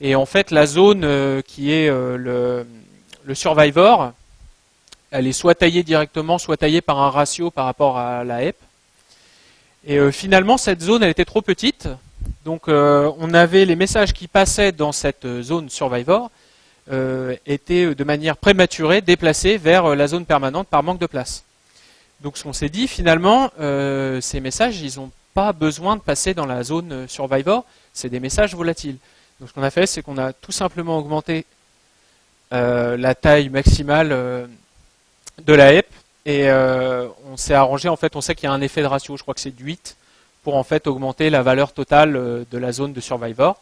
Et en fait, la zone qui est le survivor, elle est soit taillée directement, soit taillée par un ratio par rapport à la HEP. Et finalement, cette zone, elle était trop petite. Donc, on avait les messages qui passaient dans cette zone survivor étaient de manière prématurée déplacés vers la zone permanente par manque de place. Donc, ce qu'on s'est dit, finalement, ces messages, ils n'ont pas besoin de passer dans la zone survivor. C'est des messages volatiles. Donc, ce qu'on a fait, c'est qu'on a tout simplement augmenté la taille maximale de la HEP. Et on s'est arrangé, en fait, on sait qu'il y a un effet de ratio, je crois que c'est de 8, pour en fait augmenter la valeur totale de la zone de survivor.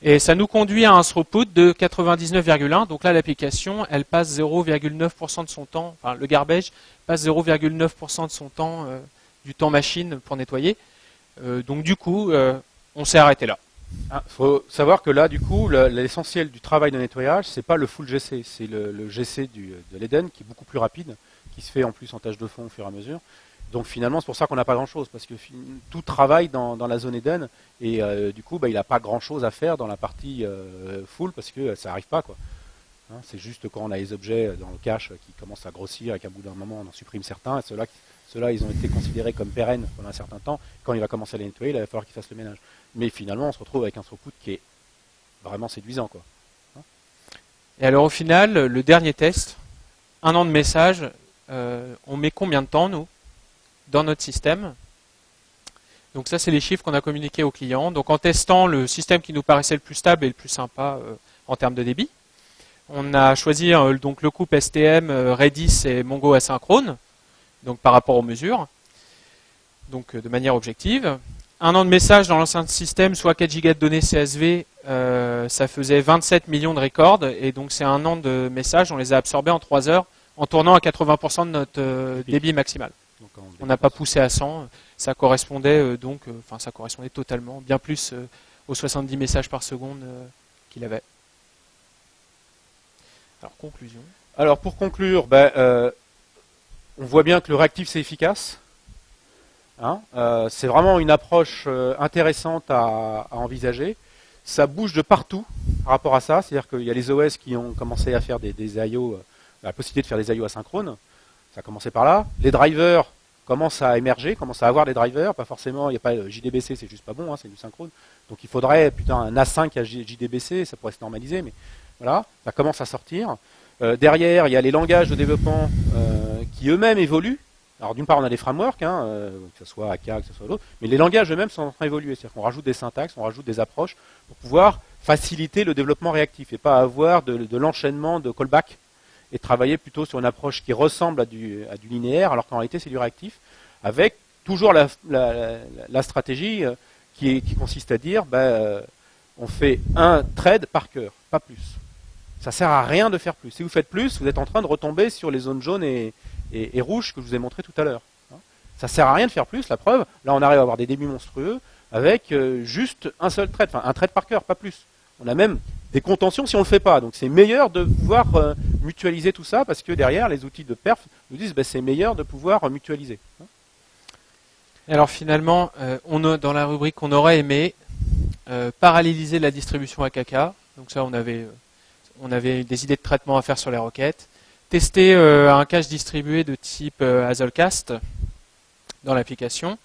Et ça nous conduit à un throughput de 99,1. Donc là, l'application, elle passe 0,9% de son temps, enfin le garbage passe 0,9% de son temps, du temps machine pour nettoyer. Donc du coup, on s'est arrêté là. Il faut savoir que là, du coup, l'essentiel du travail de nettoyage, c'est pas le full GC, c'est le GC de l'Eden qui est beaucoup plus rapide, qui se fait en plus en tâche de fond au fur et à mesure. Donc finalement, c'est pour ça qu'on n'a pas grand-chose, parce que tout travaille dans la zone Eden, et du coup, il n'a pas grand-chose à faire dans la partie full, parce que ça n'arrive pas, quoi. Hein, c'est juste quand on a les objets dans le cache qui commencent à grossir, et qu'à bout d'un moment, on en supprime certains, et ceux-là, ils ont été considérés comme pérennes pendant un certain temps. Quand il va commencer à les nettoyer, il va falloir qu'il fasse le ménage. Mais finalement, on se retrouve avec un throughput qui est vraiment séduisant, quoi. Hein. Et alors au final, le dernier test, 1 an de message, on met combien de temps, nous, dans notre système? Donc ça, c'est les chiffres qu'on a communiqués aux clients. Donc en testant le système qui nous paraissait le plus stable et le plus sympa en termes de débit, on a choisi donc le couple STM, Redis et Mongo asynchrone, donc par rapport aux mesures, donc de manière objective. 1 an de message dans l'ancien système, soit 4 gigas de données CSV, ça faisait 27 millions de records, et donc c'est 1 an de messages, on les a absorbés en 3 heures, en tournant à 80% de notre débit maximal. Donc, on n'a pas poussé à 100, ça correspondait ça correspondait totalement, bien plus aux 70 messages par seconde qu'il avait. Alors, conclusion. Alors, pour conclure, on voit bien que le réactif, c'est efficace. Hein, c'est vraiment une approche intéressante à envisager. Ça bouge de partout par rapport à ça. C'est-à-dire qu'il y a les OS qui ont commencé à faire des IO, la possibilité de faire des IO asynchrones. Ça a commencé par là. Les drivers commencent à émerger, commencent à avoir des drivers. Pas forcément, il n'y a pas JDBC, c'est juste pas bon, hein, c'est du synchrone. Donc il faudrait un A5 à JDBC, ça pourrait se normaliser, mais voilà, ça commence à sortir. Derrière, il y a les langages de développement qui eux-mêmes évoluent. Alors d'une part, on a des frameworks, que ce soit AK, que ce soit d'autres, mais les langages eux-mêmes sont en train d'évoluer. C'est-à-dire qu'on rajoute des syntaxes, on rajoute des approches pour pouvoir faciliter le développement réactif et pas avoir de l'enchaînement de callback et travailler plutôt sur une approche qui ressemble à du linéaire, alors qu'en réalité c'est du réactif, avec toujours la stratégie qui consiste à dire on fait un trade par cœur, pas plus. Ça sert à rien de faire plus. Si vous faites plus, vous êtes en train de retomber sur les zones jaunes et rouges que je vous ai montré tout à l'heure. Ça sert à rien de faire plus, la preuve. Là, on arrive à avoir des débits monstrueux avec juste un seul trade, enfin un trade par cœur, pas plus. On a même des contentions si on ne le fait pas. Donc c'est meilleur de pouvoir mutualiser tout ça parce que derrière, les outils de perf nous disent c'est meilleur de pouvoir mutualiser. Et alors finalement, dans la rubrique on aurait aimé paralléliser la distribution AKK. Donc ça, on avait des idées de traitement à faire sur les requêtes. Tester un cache distribué de type Hazelcast dans l'application.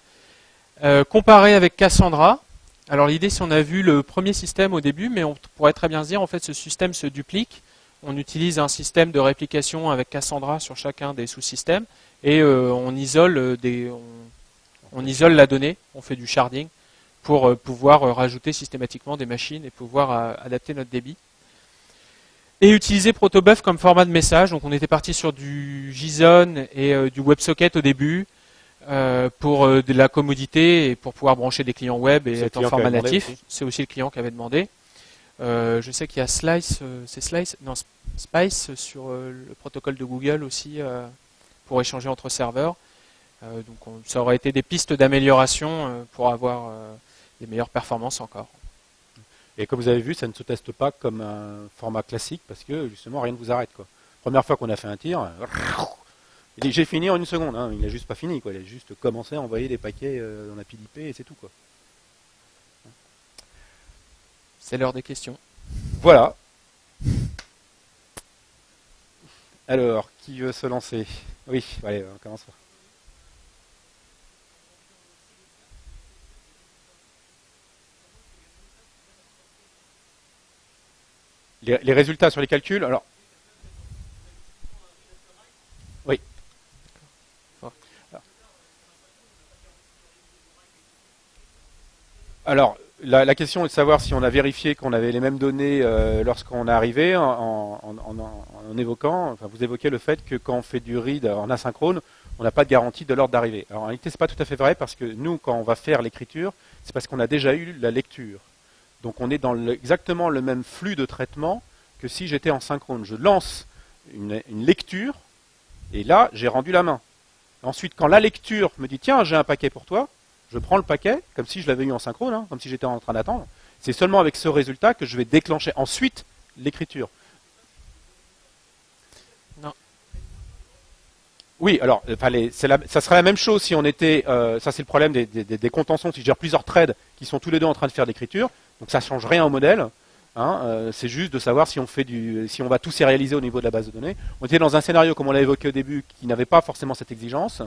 Comparer avec Cassandra. Alors l'idée, si on a vu le premier système au début, mais on pourrait très bien se dire, en fait, ce système se duplique. On utilise un système de réplication avec Cassandra sur chacun des sous-systèmes et on isole la donnée, on fait du sharding pour pouvoir rajouter systématiquement des machines et pouvoir adapter notre débit. Et utiliser Protobuf comme format de message. Donc on était parti sur du JSON et du WebSocket au début pour de la commodité et pour pouvoir brancher des clients web et être en format natif. C'est aussi le client qui avait demandé. Je sais qu'il y a Spice sur le protocole de Google aussi pour échanger entre serveurs. Donc ça aurait été des pistes d'amélioration pour avoir des meilleures performances encore. Et comme vous avez vu, ça ne se teste pas comme un format classique parce que justement rien ne vous arrête, quoi. Première fois qu'on a fait un tir, il dit j'ai fini en une seconde, hein. Il n'a juste pas fini, quoi. Il a juste commencé à envoyer des paquets dans la pile IP et c'est tout, quoi. C'est l'heure des questions. Voilà. Alors, qui veut se lancer? Oui, allez, on commence. Les résultats sur les calculs, alors. Oui. Alors, la question est de savoir si on a vérifié qu'on avait les mêmes données lorsqu'on est arrivé en évoquant, enfin vous évoquez le fait que quand on fait du read en asynchrone, on n'a pas de garantie de l'ordre d'arrivée. Alors en réalité, c'est pas tout à fait vrai parce que nous, quand on va faire l'écriture, c'est parce qu'on a déjà eu la lecture. Donc on est dans exactement le même flux de traitement que si j'étais en synchrone. Je lance une lecture et là, j'ai rendu la main. Ensuite, quand la lecture me dit « Tiens, j'ai un paquet pour toi », je prends le paquet, comme si je l'avais eu en synchrone, hein, comme si j'étais en train d'attendre. C'est seulement avec ce résultat que je vais déclencher ensuite l'écriture. Non. Oui, alors, ça serait la même chose si on était... ça, c'est le problème des contentions. Si je gère plusieurs threads qui sont tous les deux en train de faire l'écriture, donc ça ne change rien au modèle. Hein, c'est juste de savoir si on va tout sérialiser au niveau de la base de données. On était dans un scénario, comme on l'a évoqué au début, qui n'avait pas forcément cette exigence.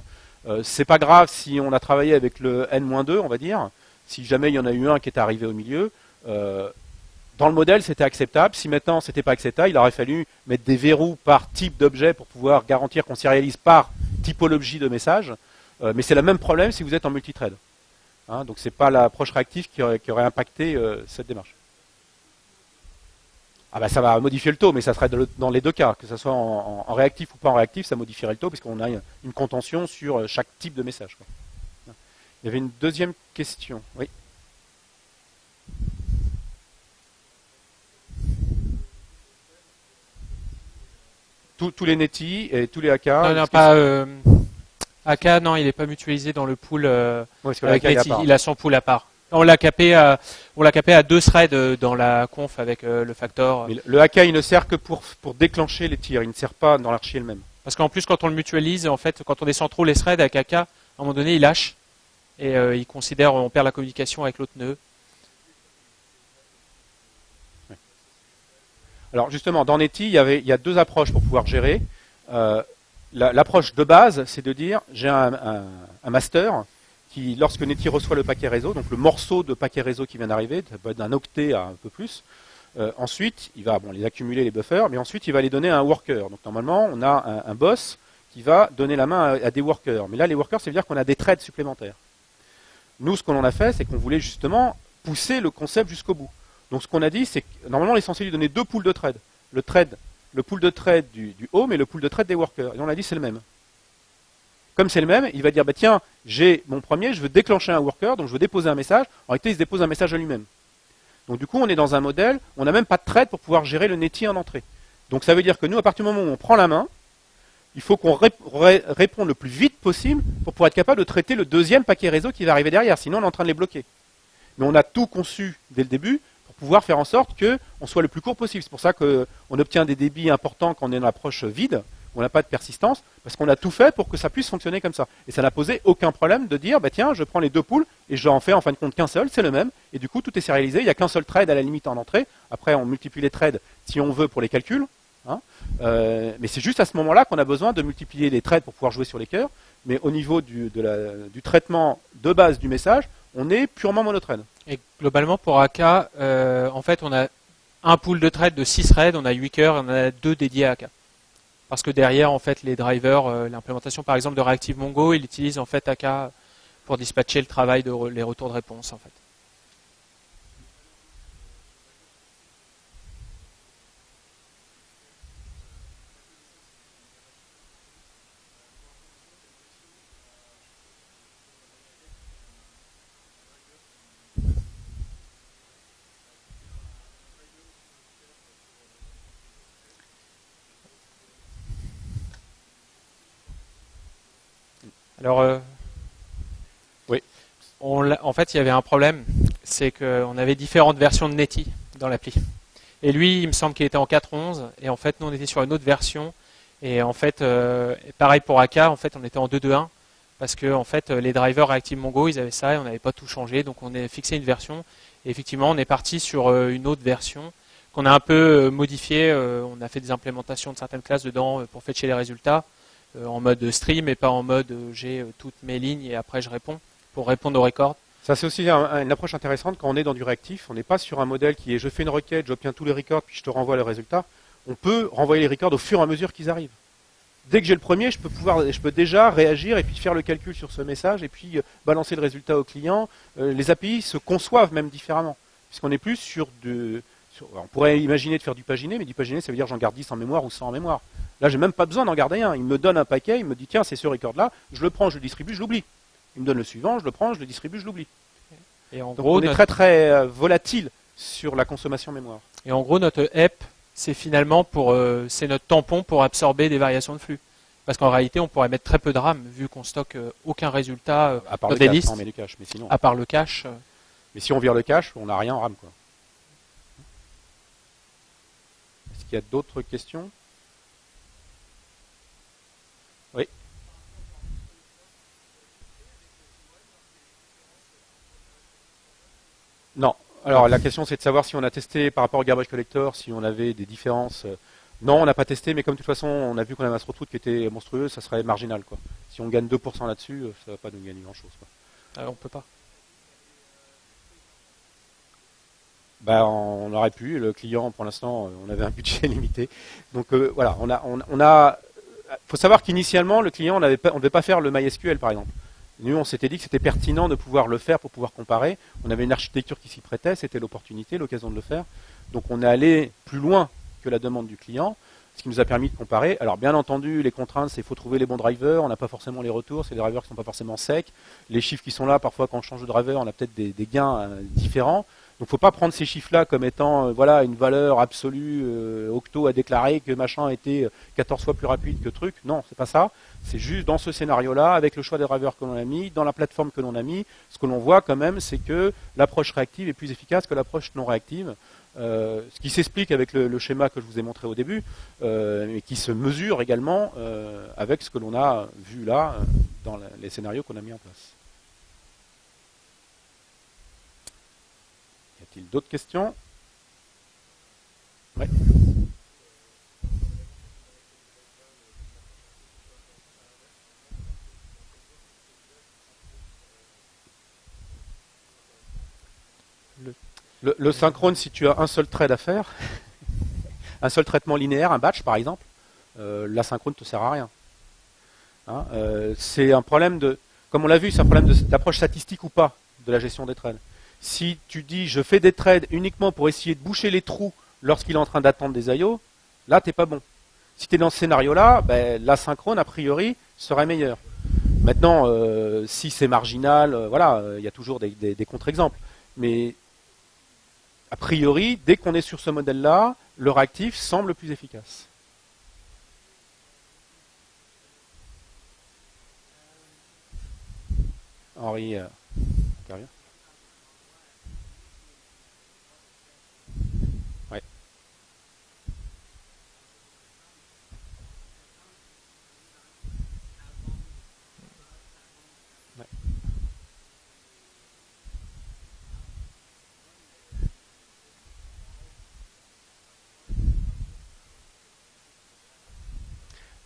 C'est pas grave si on a travaillé avec le N-2, on va dire. Si jamais il y en a eu un qui est arrivé au milieu, dans le modèle, c'était acceptable. Si maintenant, c'était pas acceptable, il aurait fallu mettre des verrous par type d'objet pour pouvoir garantir qu'on sérialise par typologie de message. Mais c'est le même problème si vous êtes en multithread. Hein, donc c'est pas l'approche réactive qui aurait impacté cette démarche. Ah bah ça va modifier le taux, mais ça serait dans les deux cas, que ce soit en réactif ou pas en réactif, ça modifierait le taux, puisqu'on a une contention sur chaque type de message, quoi. Il y avait une deuxième question. Oui. Tous les NETI et tous les AK. Non, pas AK, non, il n'est pas mutualisé dans le pool avec NETI. Il a son pool à part. On l'a capé à 2 threads dans la conf avec le factor. Mais le AK, il ne sert que pour déclencher les tirs. Il ne sert pas dans l'archi elle-même. Parce qu'en plus, quand on le mutualise, en fait, quand on descend trop les threads avec AK, à un moment donné, il lâche et il considère on perd la communication avec l'autre nœud. Oui. Alors justement, dans NETI, il y a deux approches pour pouvoir gérer. L'approche de base, c'est de dire j'ai un master qui, lorsque NETI reçoit le paquet réseau, donc le morceau de paquet réseau qui vient d'arriver, ça peut être d'un octet à un peu plus, ensuite, il va les accumuler, les buffers, mais ensuite, il va les donner à un worker. Donc normalement, on a un boss qui va donner la main à des workers. Mais là, les workers, ça veut dire qu'on a des threads supplémentaires. Nous, ce qu'on en a fait, c'est qu'on voulait justement pousser le concept jusqu'au bout. Donc ce qu'on a dit, c'est que normalement on est censé lui donner deux pools de threads. Le pool de threads du home et le pool de threads des workers. Et on a dit c'est le même. Comme c'est le même, il va dire, bah tiens, j'ai mon premier, je veux déclencher un worker, donc je veux déposer un message. En réalité, il se dépose un message à lui-même. Donc du coup, on est dans un modèle, on n'a même pas de thread pour pouvoir gérer le netty en entrée. Donc ça veut dire que nous, à partir du moment où on prend la main, il faut qu'on réponde le plus vite possible pour pouvoir être capable de traiter le deuxième paquet réseau qui va arriver derrière. Sinon, on est en train de les bloquer. Mais on a tout conçu dès le début pour pouvoir faire en sorte qu'on soit le plus court possible. C'est pour ça qu'on obtient des débits importants quand on est dans l'approche vide, où on n'a pas de persistance, parce qu'on a tout fait pour que ça puisse fonctionner comme ça. Et ça n'a posé aucun problème de dire, bah tiens, je prends les deux pools et je en fais en fin de compte qu'un seul, c'est le même. Et du coup, tout est sérialisé. Il n'y a qu'un seul trade à la limite en entrée. Après, on multiplie les trades si on veut pour les calculs. Hein. Mais c'est juste à ce moment-là qu'on a besoin de multiplier les trades pour pouvoir jouer sur les cœurs. Mais au niveau du traitement de base du message, on est purement monothread. Et globalement, pour AK, en fait, on a un pool de threads de 6 threads, on a 8 cœurs et on a 2 dédiés à AK. Parce que derrière, en fait, les drivers, l'implémentation par exemple de ReactiveMongo, il utilise en fait AK pour dispatcher le travail les retours de réponse en fait. Alors, oui. En fait, il y avait un problème, c'est qu'on avait différentes versions de Netty dans l'appli. Et lui, il me semble qu'il était en 4.11, et en fait, nous, on était sur une autre version. Et en fait, pareil pour AK, en fait, on était en 2.2.1, parce que en fait, les drivers ReactiveMongo, ils avaient ça, et on n'avait pas tout changé, donc on a fixé une version. Et effectivement, on est parti sur une autre version qu'on a un peu modifiée. On a fait des implémentations de certaines classes dedans pour fetcher les résultats. En mode stream et pas en mode j'ai toutes mes lignes et après je réponds pour répondre aux records. Ça c'est aussi une approche intéressante quand on est dans du réactif. On n'est pas sur un modèle qui est je fais une requête, j'obtiens tous les records puis je te renvoie le résultat. On peut renvoyer les records au fur et à mesure qu'ils arrivent. Dès que j'ai le premier, je peux déjà réagir et puis faire le calcul sur ce message et puis balancer le résultat au client. Les API se conçoivent même différemment puisqu'on est plus sur on pourrait imaginer de faire du paginé, mais du paginé, ça veut dire j'en garde 10 en mémoire ou 100 en mémoire. Là, j'ai même pas besoin d'en garder un. Il me donne un paquet, il me dit tiens, c'est ce record-là, je le prends, je le distribue, je l'oublie. Il me donne le suivant, je le prends, je le distribue, je l'oublie. Et en Donc gros, on est très très volatile sur la consommation mémoire. Et en gros, notre EP, c'est finalement c'est notre tampon pour absorber des variations de flux. Parce qu'en réalité, on pourrait mettre très peu de RAM vu qu'on stocke aucun résultat à part dans le des cache, listes. on met du cache, mais sinon. À part le cache. Mais si on vire le cache, on n'a rien en RAM, quoi. Est-ce qu'il y a d'autres questions? Oui. Non. Alors la question c'est de savoir si on a testé par rapport au garbage collector, si on avait des différences. Non, on n'a pas testé, mais comme de toute façon on a vu qu'on avait un throughput qui était monstrueux, ça serait marginal, quoi. Si on gagne 2% là-dessus, ça ne va pas nous gagner grand-chose, quoi. On peut pas. Bah, on aurait pu. Le client, pour l'instant, on avait un budget limité. Donc voilà, faut savoir qu'initialement, le client, on ne devait pas faire le MySQL, par exemple. Nous, on s'était dit que c'était pertinent de pouvoir le faire pour pouvoir comparer. On avait une architecture qui s'y prêtait, c'était l'opportunité, l'occasion de le faire. Donc on est allé plus loin que la demande du client, ce qui nous a permis de comparer. Alors bien entendu, les contraintes, c'est qu'il faut trouver les bons drivers, on n'a pas forcément les retours, c'est des drivers qui ne sont pas forcément secs. Les chiffres qui sont là, parfois quand on change de driver, on a peut-être des gains différents. Donc il ne faut pas prendre ces chiffres-là comme étant voilà, une valeur absolue, Octo a déclaré que machin était 14 fois plus rapide que truc. Non, c'est pas ça. C'est juste dans ce scénario-là, avec le choix des drivers que l'on a mis, dans la plateforme que l'on a mis, ce que l'on voit quand même, c'est que l'approche réactive est plus efficace que l'approche non réactive. Ce qui s'explique avec le schéma que je vous ai montré au début, mais qui se mesure également avec ce que l'on a vu là dans les scénarios qu'on a mis en place. Y a-t-il d'autres questions? Oui. Le synchrone, si tu as un seul trade à faire, un seul traitement linéaire, un batch par exemple, l'asynchrone ne te sert à rien. Hein, c'est un problème comme on l'a vu, c'est un problème d'approche statistique ou pas de la gestion des trades. Si tu dis je fais des trades uniquement pour essayer de boucher les trous lorsqu'il est en train d'attendre des IO, là t'es pas bon. Si tu es dans ce scénario-là, ben, l'asynchrone a priori serait meilleur. Maintenant, si c'est marginal, voilà, il y a toujours des contre-exemples. Mais a priori, dès qu'on est sur ce modèle-là, le réactif semble plus efficace. Henri, intervient. Ouais. Ouais.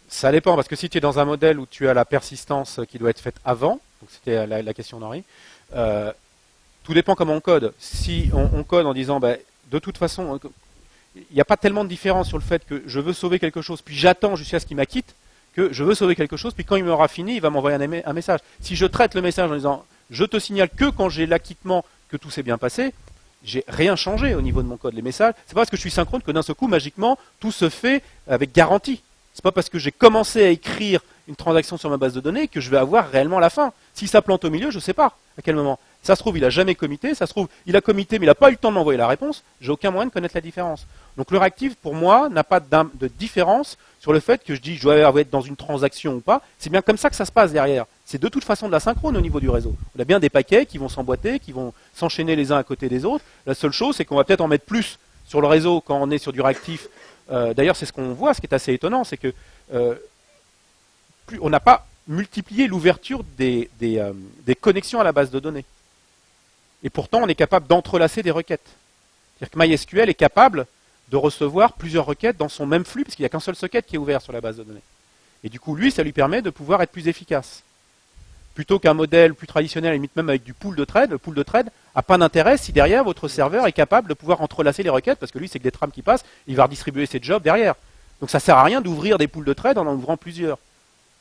Ça dépend, parce que si tu es dans un modèle où tu as la persistance qui doit être faite avant, donc c'était la question d'Henri, tout dépend comment on code. Si on code en disant, bah, de toute façon, il n'y a pas tellement de différence sur le fait que je veux sauver quelque chose, puis j'attends jusqu'à ce qu'il m'acquitte, que je veux sauver quelque chose, puis quand il m'aura fini, il va m'envoyer un message. Si je traite le message en disant, je te signale que quand j'ai l'acquittement, que tout s'est bien passé, j'ai rien changé au niveau de mon code. Les messages, c'est pas parce que je suis synchrone que d'un seul coup, magiquement, tout se fait avec garantie. C'est pas parce que j'ai commencé à écrire une transaction sur ma base de données que je vais avoir réellement la fin. Si ça plante au milieu, je ne sais pas à quel moment. Ça se trouve, il a jamais commité, ça se trouve, il a commité, mais il n'a pas eu le temps de m'envoyer la réponse. J'ai aucun moyen de connaître la différence. Donc le réactif, pour moi, n'a pas de différence sur le fait que je dis je dois être dans une transaction ou pas. C'est bien comme ça que ça se passe derrière. C'est de toute façon de la synchrone au niveau du réseau. On a bien des paquets qui vont s'emboîter, qui vont s'enchaîner les uns à côté des autres. La seule chose, c'est qu'on va peut-être en mettre plus sur le réseau quand on est sur du réactif. D'ailleurs, c'est ce qu'on voit, ce qui est assez étonnant, c'est que on n'a pas multiplié l'ouverture des connexions à la base de données. Et pourtant, on est capable d'entrelacer des requêtes. C'est-à-dire que MySQL est capable de recevoir plusieurs requêtes dans son même flux, parce qu'il n'y a qu'un seul socket qui est ouvert sur la base de données. Et du coup, lui, ça lui permet de pouvoir être plus efficace. Plutôt qu'un modèle plus traditionnel, limite même avec du pool de trade, le pool de trade n'a pas d'intérêt si derrière votre serveur est capable de pouvoir entrelacer les requêtes, parce que lui, c'est que des trames qui passent, il va redistribuer ses jobs derrière. Donc ça ne sert à rien d'ouvrir des pools de trade en ouvrant plusieurs.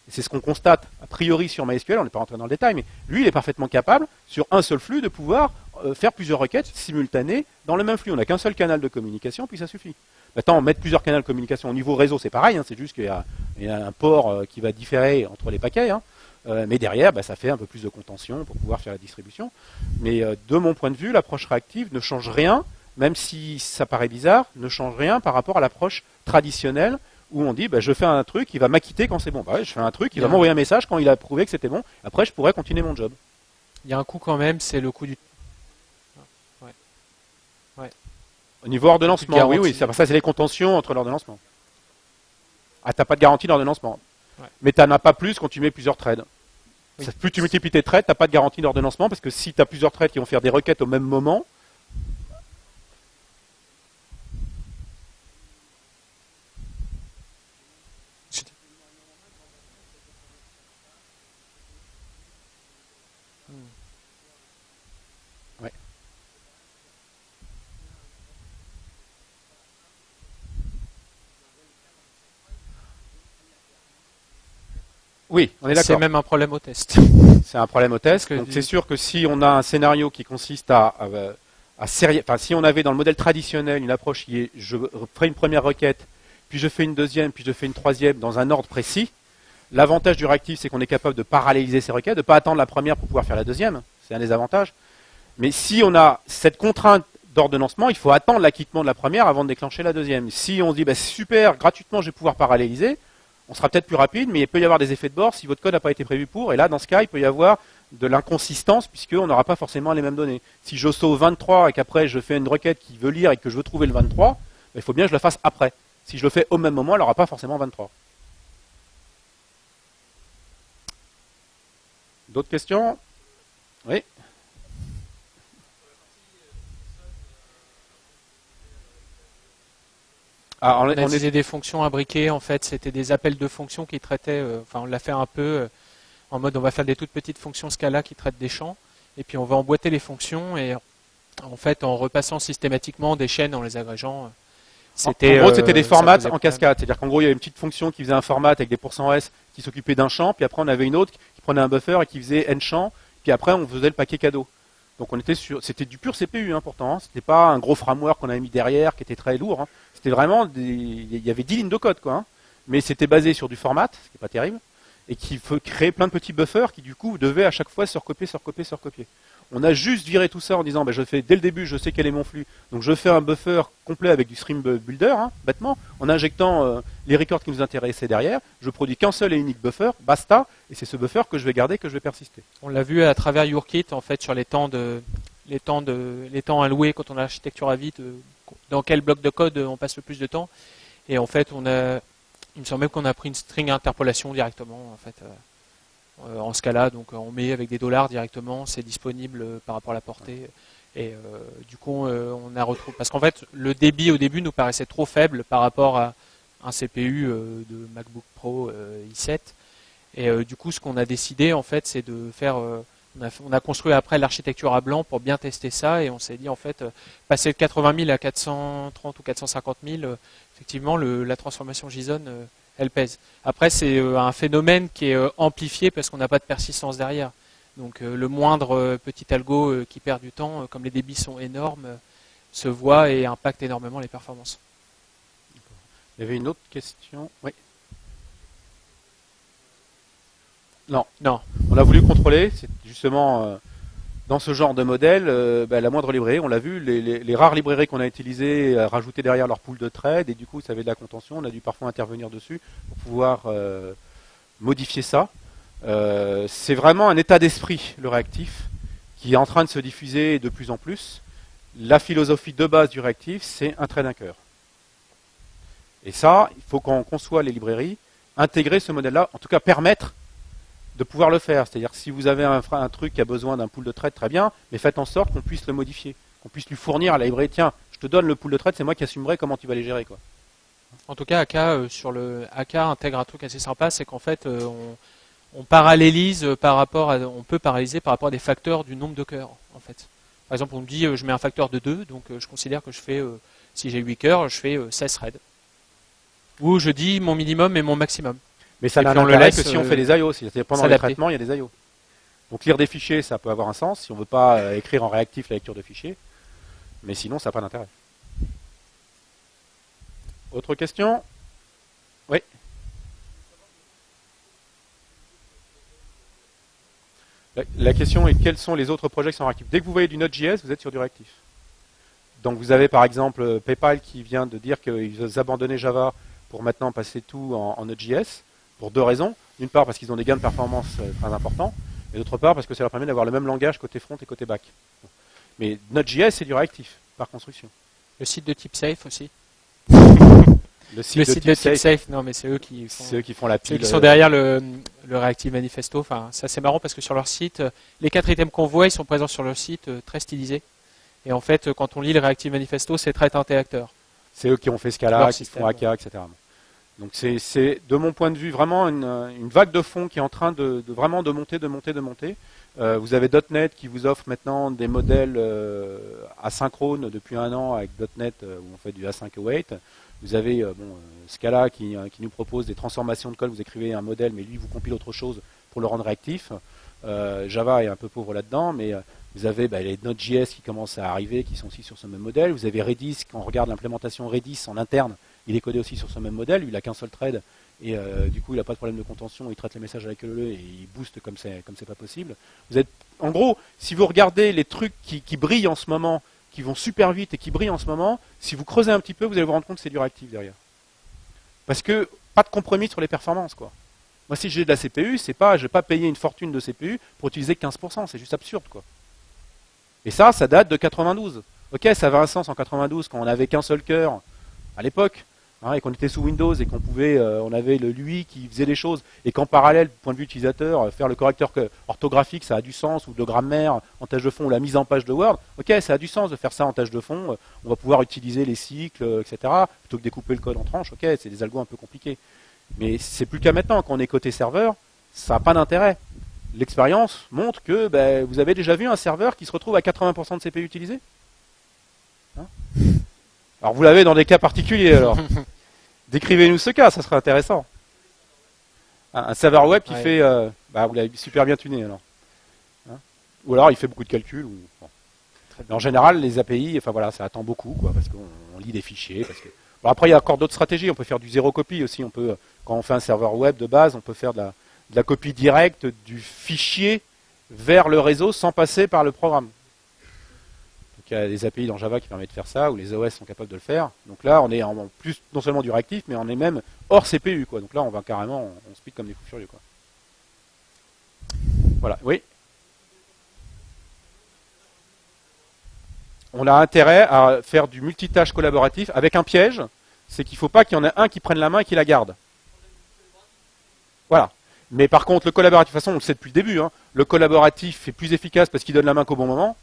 Et c'est ce qu'on constate a priori sur MySQL, on n'est pas rentré dans le détail, mais lui, il est parfaitement capable, sur un seul flux, de pouvoir faire plusieurs requêtes simultanées dans le même flux. On n'a qu'un seul canal de communication, puis ça suffit. Maintenant, mettre plusieurs canaux de communication au niveau réseau, c'est pareil, hein, c'est juste qu'il y a un port qui va différer entre les paquets, hein, mais derrière, ça fait un peu plus de contention pour pouvoir faire la distribution. Mais de mon point de vue, l'approche réactive ne change rien, même si ça paraît bizarre, ne change rien par rapport à l'approche traditionnelle où on dit je fais un truc, il va m'acquitter quand c'est bon. Je fais un truc, il va m'envoyer un message quand il a prouvé que c'était bon. Après, je pourrais continuer mon job. Il y a un coût quand même, c'est le coût du... Ouais. Au niveau ordonnancement, oui, ça c'est les contentions entre l'ordonnancement. Ah, t'as pas de garantie d'ordonnancement. Ouais. Mais t'en as pas plus quand tu mets plusieurs trades. Oui. Plus tu multiplies tes trades, t'as pas de garantie d'ordonnancement parce que si tu as plusieurs trades qui vont faire des requêtes au même moment, oui, on est d'accord. C'est même un problème au test. C'est un problème au test. Donc c'est sûr que si on a un scénario qui consiste si on avait dans le modèle traditionnel une approche qui est je ferai une première requête, puis je fais une deuxième, puis je fais une troisième dans un ordre précis, l'avantage du réactif c'est qu'on est capable de paralléliser ces requêtes, de ne pas attendre la première pour pouvoir faire la deuxième. C'est un des avantages. Mais si on a cette contrainte d'ordonnancement, il faut attendre l'acquittement de la première avant de déclencher la deuxième. Si on se dit super, gratuitement je vais pouvoir paralléliser, on sera peut-être plus rapide, mais il peut y avoir des effets de bord si votre code n'a pas été prévu pour. Et là, dans ce cas, il peut y avoir de l'inconsistance puisqu'on n'aura pas forcément les mêmes données. Si je sauve 23 et qu'après je fais une requête qui veut lire et que je veux trouver le 23, il faut bien que je le fasse après. Si je le fais au même moment, elle n'aura pas forcément 23. D'autres questions? Oui. On utilisait des fonctions imbriquées, en fait, c'était des appels de fonctions qui traitaient, on l'a fait un peu en mode on va faire des toutes petites fonctions Scala qui traitent des champs, et puis on va emboîter les fonctions, et en fait en repassant systématiquement des chaînes en les agrégeant. En gros, c'était des formats en cascade, c'est-à-dire qu'en gros il y avait une petite fonction qui faisait un format avec des %s qui s'occupait d'un champ, puis après on avait une autre qui prenait un buffer et qui faisait n champs, puis après on faisait le paquet cadeau. Donc c'était du pur CPU pourtant. C'était pas un gros framework qu'on avait mis derrière qui était très lourd. C'était vraiment il y avait 10 lignes de code quoi. Mais c'était basé sur du format, ce qui est pas terrible, et qui créait plein de petits buffers qui du coup devaient à chaque fois se recopier. On a juste viré tout ça en disant je fais dès le début, je sais quel est mon flux, donc je fais un buffer complet avec du stream builder, bêtement, en injectant les records qui nous intéressaient derrière. Je produis qu'un seul et unique buffer, basta, et c'est ce buffer que je vais garder, que je vais persister. On l'a vu à travers YourKit en fait sur les temps alloués quand on a l'architecture à vide, dans quel bloc de code on passe le plus de temps. Et en fait, il me semble même qu'on a pris une string interpolation directement en fait. En Scala, donc on met avec des dollars directement, c'est disponible par rapport à la portée. Et du coup, on a retrouvé. Parce qu'en fait, le débit au début nous paraissait trop faible par rapport à un CPU de MacBook Pro i7. Et du coup, ce qu'on a décidé, en fait, c'est de faire. On a construit après l'architecture à blanc pour bien tester ça. Et on s'est dit, en fait, passer de 80 000 à 430 ou 450 000, effectivement, la transformation JSON. Elle pèse. Après, c'est un phénomène qui est amplifié parce qu'on n'a pas de persistance derrière. Donc le moindre petit algo qui perd du temps, comme les débits sont énormes, se voit et impacte énormément les performances. Il y avait une autre question. Oui. Non. On a voulu contrôler, c'est justement dans ce genre de modèle, la moindre librairie, on l'a vu, les rares librairies qu'on a utilisées rajoutaient derrière leur pool de trade et du coup ça avait de la contention, on a dû parfois intervenir dessus pour pouvoir modifier ça. C'est vraiment un état d'esprit, le réactif, qui est en train de se diffuser de plus en plus. La philosophie de base du réactif, c'est un trade d'un cœur. Et ça, il faut qu'on conçoit les librairies, intégrer ce modèle-là, en tout cas permettre de pouvoir le faire. C'est-à-dire si vous avez un truc qui a besoin d'un pool de trade, très bien, mais faites en sorte qu'on puisse le modifier, qu'on puisse lui fournir à la librairie, tiens, je te donne le pool de trade, c'est moi qui assumerai comment tu vas les gérer, quoi. En tout cas, AK intègre un truc assez sympa, c'est qu'en fait, on parallélise on peut paralléliser par rapport à des facteurs du nombre de cœurs, en fait. Par exemple, on me dit, je mets un facteur de 2, donc je considère que je fais, si j'ai 8 cœurs, je fais 16 threads. Ou je dis mon minimum et mon maximum. Mais ça n'a intérêt que si on fait des I/O, c'est-à-dire pendant les traitements, il y a des I/O. Donc lire des fichiers, ça peut avoir un sens, si on ne veut pas écrire en réactif la lecture de fichiers, mais sinon ça n'a pas d'intérêt. Autre question? Oui. La question est quels sont les autres projets qui sont réactifs? Dès que vous voyez du Node.js, vous êtes sur du réactif. Donc vous avez par exemple PayPal qui vient de dire qu'ils abandonnaient Java pour maintenant passer tout en Node.js. Pour deux raisons. D'une part parce qu'ils ont des gains de performance très importants, et d'autre part parce que ça leur permet d'avoir le même langage côté front et côté back. Mais Node.js, c'est du réactif, par construction. Le site de type safe aussi. Le site de type safe, non mais c'est eux qui font la pile. Ceux qui sont derrière le Reactive Manifesto. Enfin, ça c'est marrant parce que sur leur site, les 4 items qu'on voit, ils sont présents sur leur site très stylisés. Et en fait, quand on lit le Reactive Manifesto, c'est très teinté acteur. C'est eux qui ont fait Scala, qui font AK, etc. Donc c'est de mon point de vue vraiment une vague de fond qui est en train de vraiment de monter. Vous avez .NET qui vous offre maintenant des modèles asynchrones depuis un an avec .NET où on fait du async await. Vous avez Scala qui nous propose des transformations de code. Vous écrivez un modèle, mais lui vous compile autre chose pour le rendre réactif. Java est un peu pauvre là-dedans, mais vous avez les Node.js qui commencent à arriver, qui sont aussi sur ce même modèle. Vous avez Redis, quand on regarde l'implémentation Redis en interne, il est codé aussi sur ce même modèle. Il n'a qu'un seul thread et du coup il n'a pas de problème de contention. Il traite les messages avec le et il booste comme c'est pas possible. Vous êtes, en gros, si vous regardez les trucs qui brillent en ce moment, qui vont super vite et qui brillent en ce moment, si vous creusez un petit peu, vous allez vous rendre compte que c'est du réactif derrière. Parce que pas de compromis sur les performances, quoi. Moi, si j'ai de la CPU, je vais pas payer une fortune de CPU pour utiliser 15%, c'est juste absurde, quoi. Et ça date de 92. Ok, ça avait un sens en 92 quand on n'avait qu'un seul cœur à l'époque, et qu'on était sous Windows et qu'on pouvait, on avait le lui qui faisait des choses et qu'en parallèle, du point de vue utilisateur, faire le correcteur orthographique, ça a du sens, ou de grammaire en tâche de fond, ou la mise en page de Word. Ok, ça a du sens de faire ça en tâche de fond. On va pouvoir utiliser les cycles, etc. Plutôt que découper le code en tranches. Ok, c'est des algos un peu compliqués. Mais c'est plus qu'à maintenant, quand on est côté serveur, ça n'a pas d'intérêt. L'expérience montre que vous avez déjà vu un serveur qui se retrouve à 80% de CPU utilisé. Alors vous l'avez dans des cas particuliers alors. Décrivez-nous ce cas, ça serait intéressant. Un serveur web qui fait... vous l'avez super bien tuné alors. Ou alors il fait beaucoup de calculs. Bon. Mais en général, les API, enfin voilà, ça attend beaucoup, quoi, parce qu'on lit des fichiers. Parce que... Bon, après, il y a encore d'autres stratégies. On peut faire du zéro copie aussi. On peut, quand on fait un serveur web de base, on peut faire de la copie directe du fichier vers le réseau sans passer par le programme. Donc, il y a des API dans Java qui permettent de faire ça, ou les OS sont capables de le faire. Donc là, on est en plus non seulement du réactif, mais on est même hors CPU, quoi. Donc là, on va carrément, on speed comme des fous furieux, quoi. Voilà, oui. On a intérêt à faire du multitâche collaboratif avec un piège, c'est qu'il ne faut pas qu'il y en ait un qui prenne la main et qui la garde. Voilà. Mais par contre, le collaboratif, de toute façon, on le sait depuis le début, hein, le collaboratif est plus efficace parce qu'il donne la main qu'au bon moment.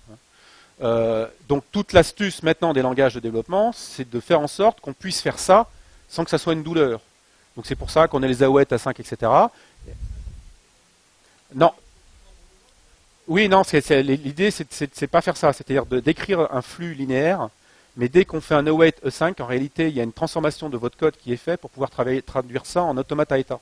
Donc toute l'astuce maintenant des langages de développement, c'est de faire en sorte qu'on puisse faire ça sans que ça soit une douleur. Donc c'est pour ça qu'on a les AOET à 5, etc. Non. Oui, non, l'idée, c'est pas faire ça. C'est-à-dire d'écrire un flux linéaire, mais dès qu'on fait un await E5, en réalité, il y a une transformation de votre code qui est faite pour pouvoir traduire ça en automate à état.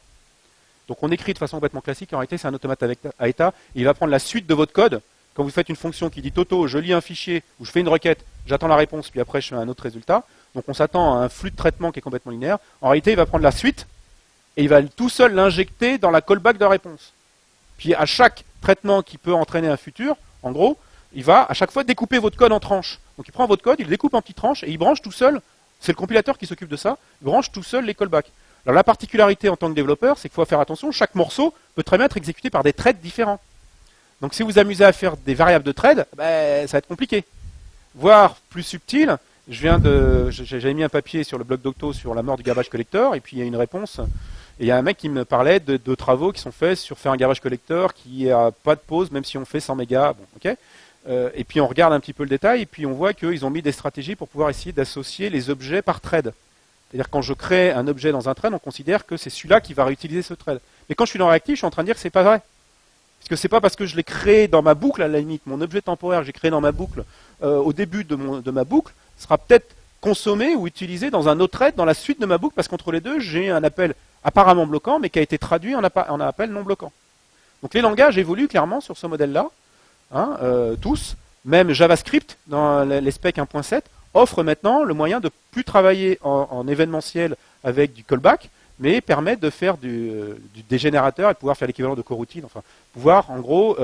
Donc on écrit de façon complètement classique, en réalité, c'est un automate à état. Il va prendre la suite de votre code. Quand vous faites une fonction qui dit Toto, je lis un fichier, ou je fais une requête, j'attends la réponse, puis après je fais un autre résultat. Donc on s'attend à un flux de traitement qui est complètement linéaire. En réalité, il va prendre la suite, et il va tout seul l'injecter dans la callback de réponse. Puis à chaque traitement qui peut entraîner un futur, en gros, il va à chaque fois découper votre code en tranches. Donc il prend votre code, il le découpe en petites tranches et il branche tout seul, c'est le compilateur qui s'occupe de ça, il branche tout seul les callbacks. Alors la particularité en tant que développeur, c'est qu'il faut faire attention, chaque morceau peut très bien être exécuté par des threads différents. Donc si vous amusez à faire des variables de thread, ça va être compliqué. Voire plus subtil, j'avais mis un papier sur le blog d'Octo sur la mort du garbage collector, et puis il y a une réponse. Et il y a un mec qui me parlait de travaux qui sont faits sur faire un garbage collector qui n'a pas de pause, même si on fait 100 mégas. Bon, okay. Et puis on regarde un petit peu le détail, et puis on voit qu'ils ont mis des stratégies pour pouvoir essayer d'associer les objets par thread. C'est-à-dire quand je crée un objet dans un thread, on considère que c'est celui-là qui va réutiliser ce thread. Mais quand je suis dans réactif, je suis en train de dire que c'est pas vrai. Parce que c'est pas parce que je l'ai créé dans ma boucle, à la limite, mon objet temporaire que j'ai créé dans ma boucle, au début de ma boucle, sera peut-être consommé ou utilisé dans un autre thread dans la suite de ma boucle, parce qu'entre les deux, j'ai un appel apparemment bloquant, mais qui a été traduit en appel non bloquant. Donc les langages évoluent clairement sur ce modèle-là, hein, tous. Même JavaScript, dans les specs 1.7, offre maintenant le moyen de plus travailler en événementiel avec du callback, mais permet de faire des générateurs et de pouvoir faire l'équivalent de coroutine, enfin, pouvoir en gros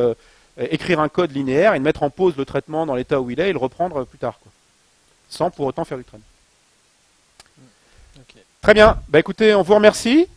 écrire un code linéaire et de mettre en pause le traitement dans l'état où il est et le reprendre plus tard, quoi, sans pour autant faire du train. Okay. Très bien, bah écoutez, on vous remercie.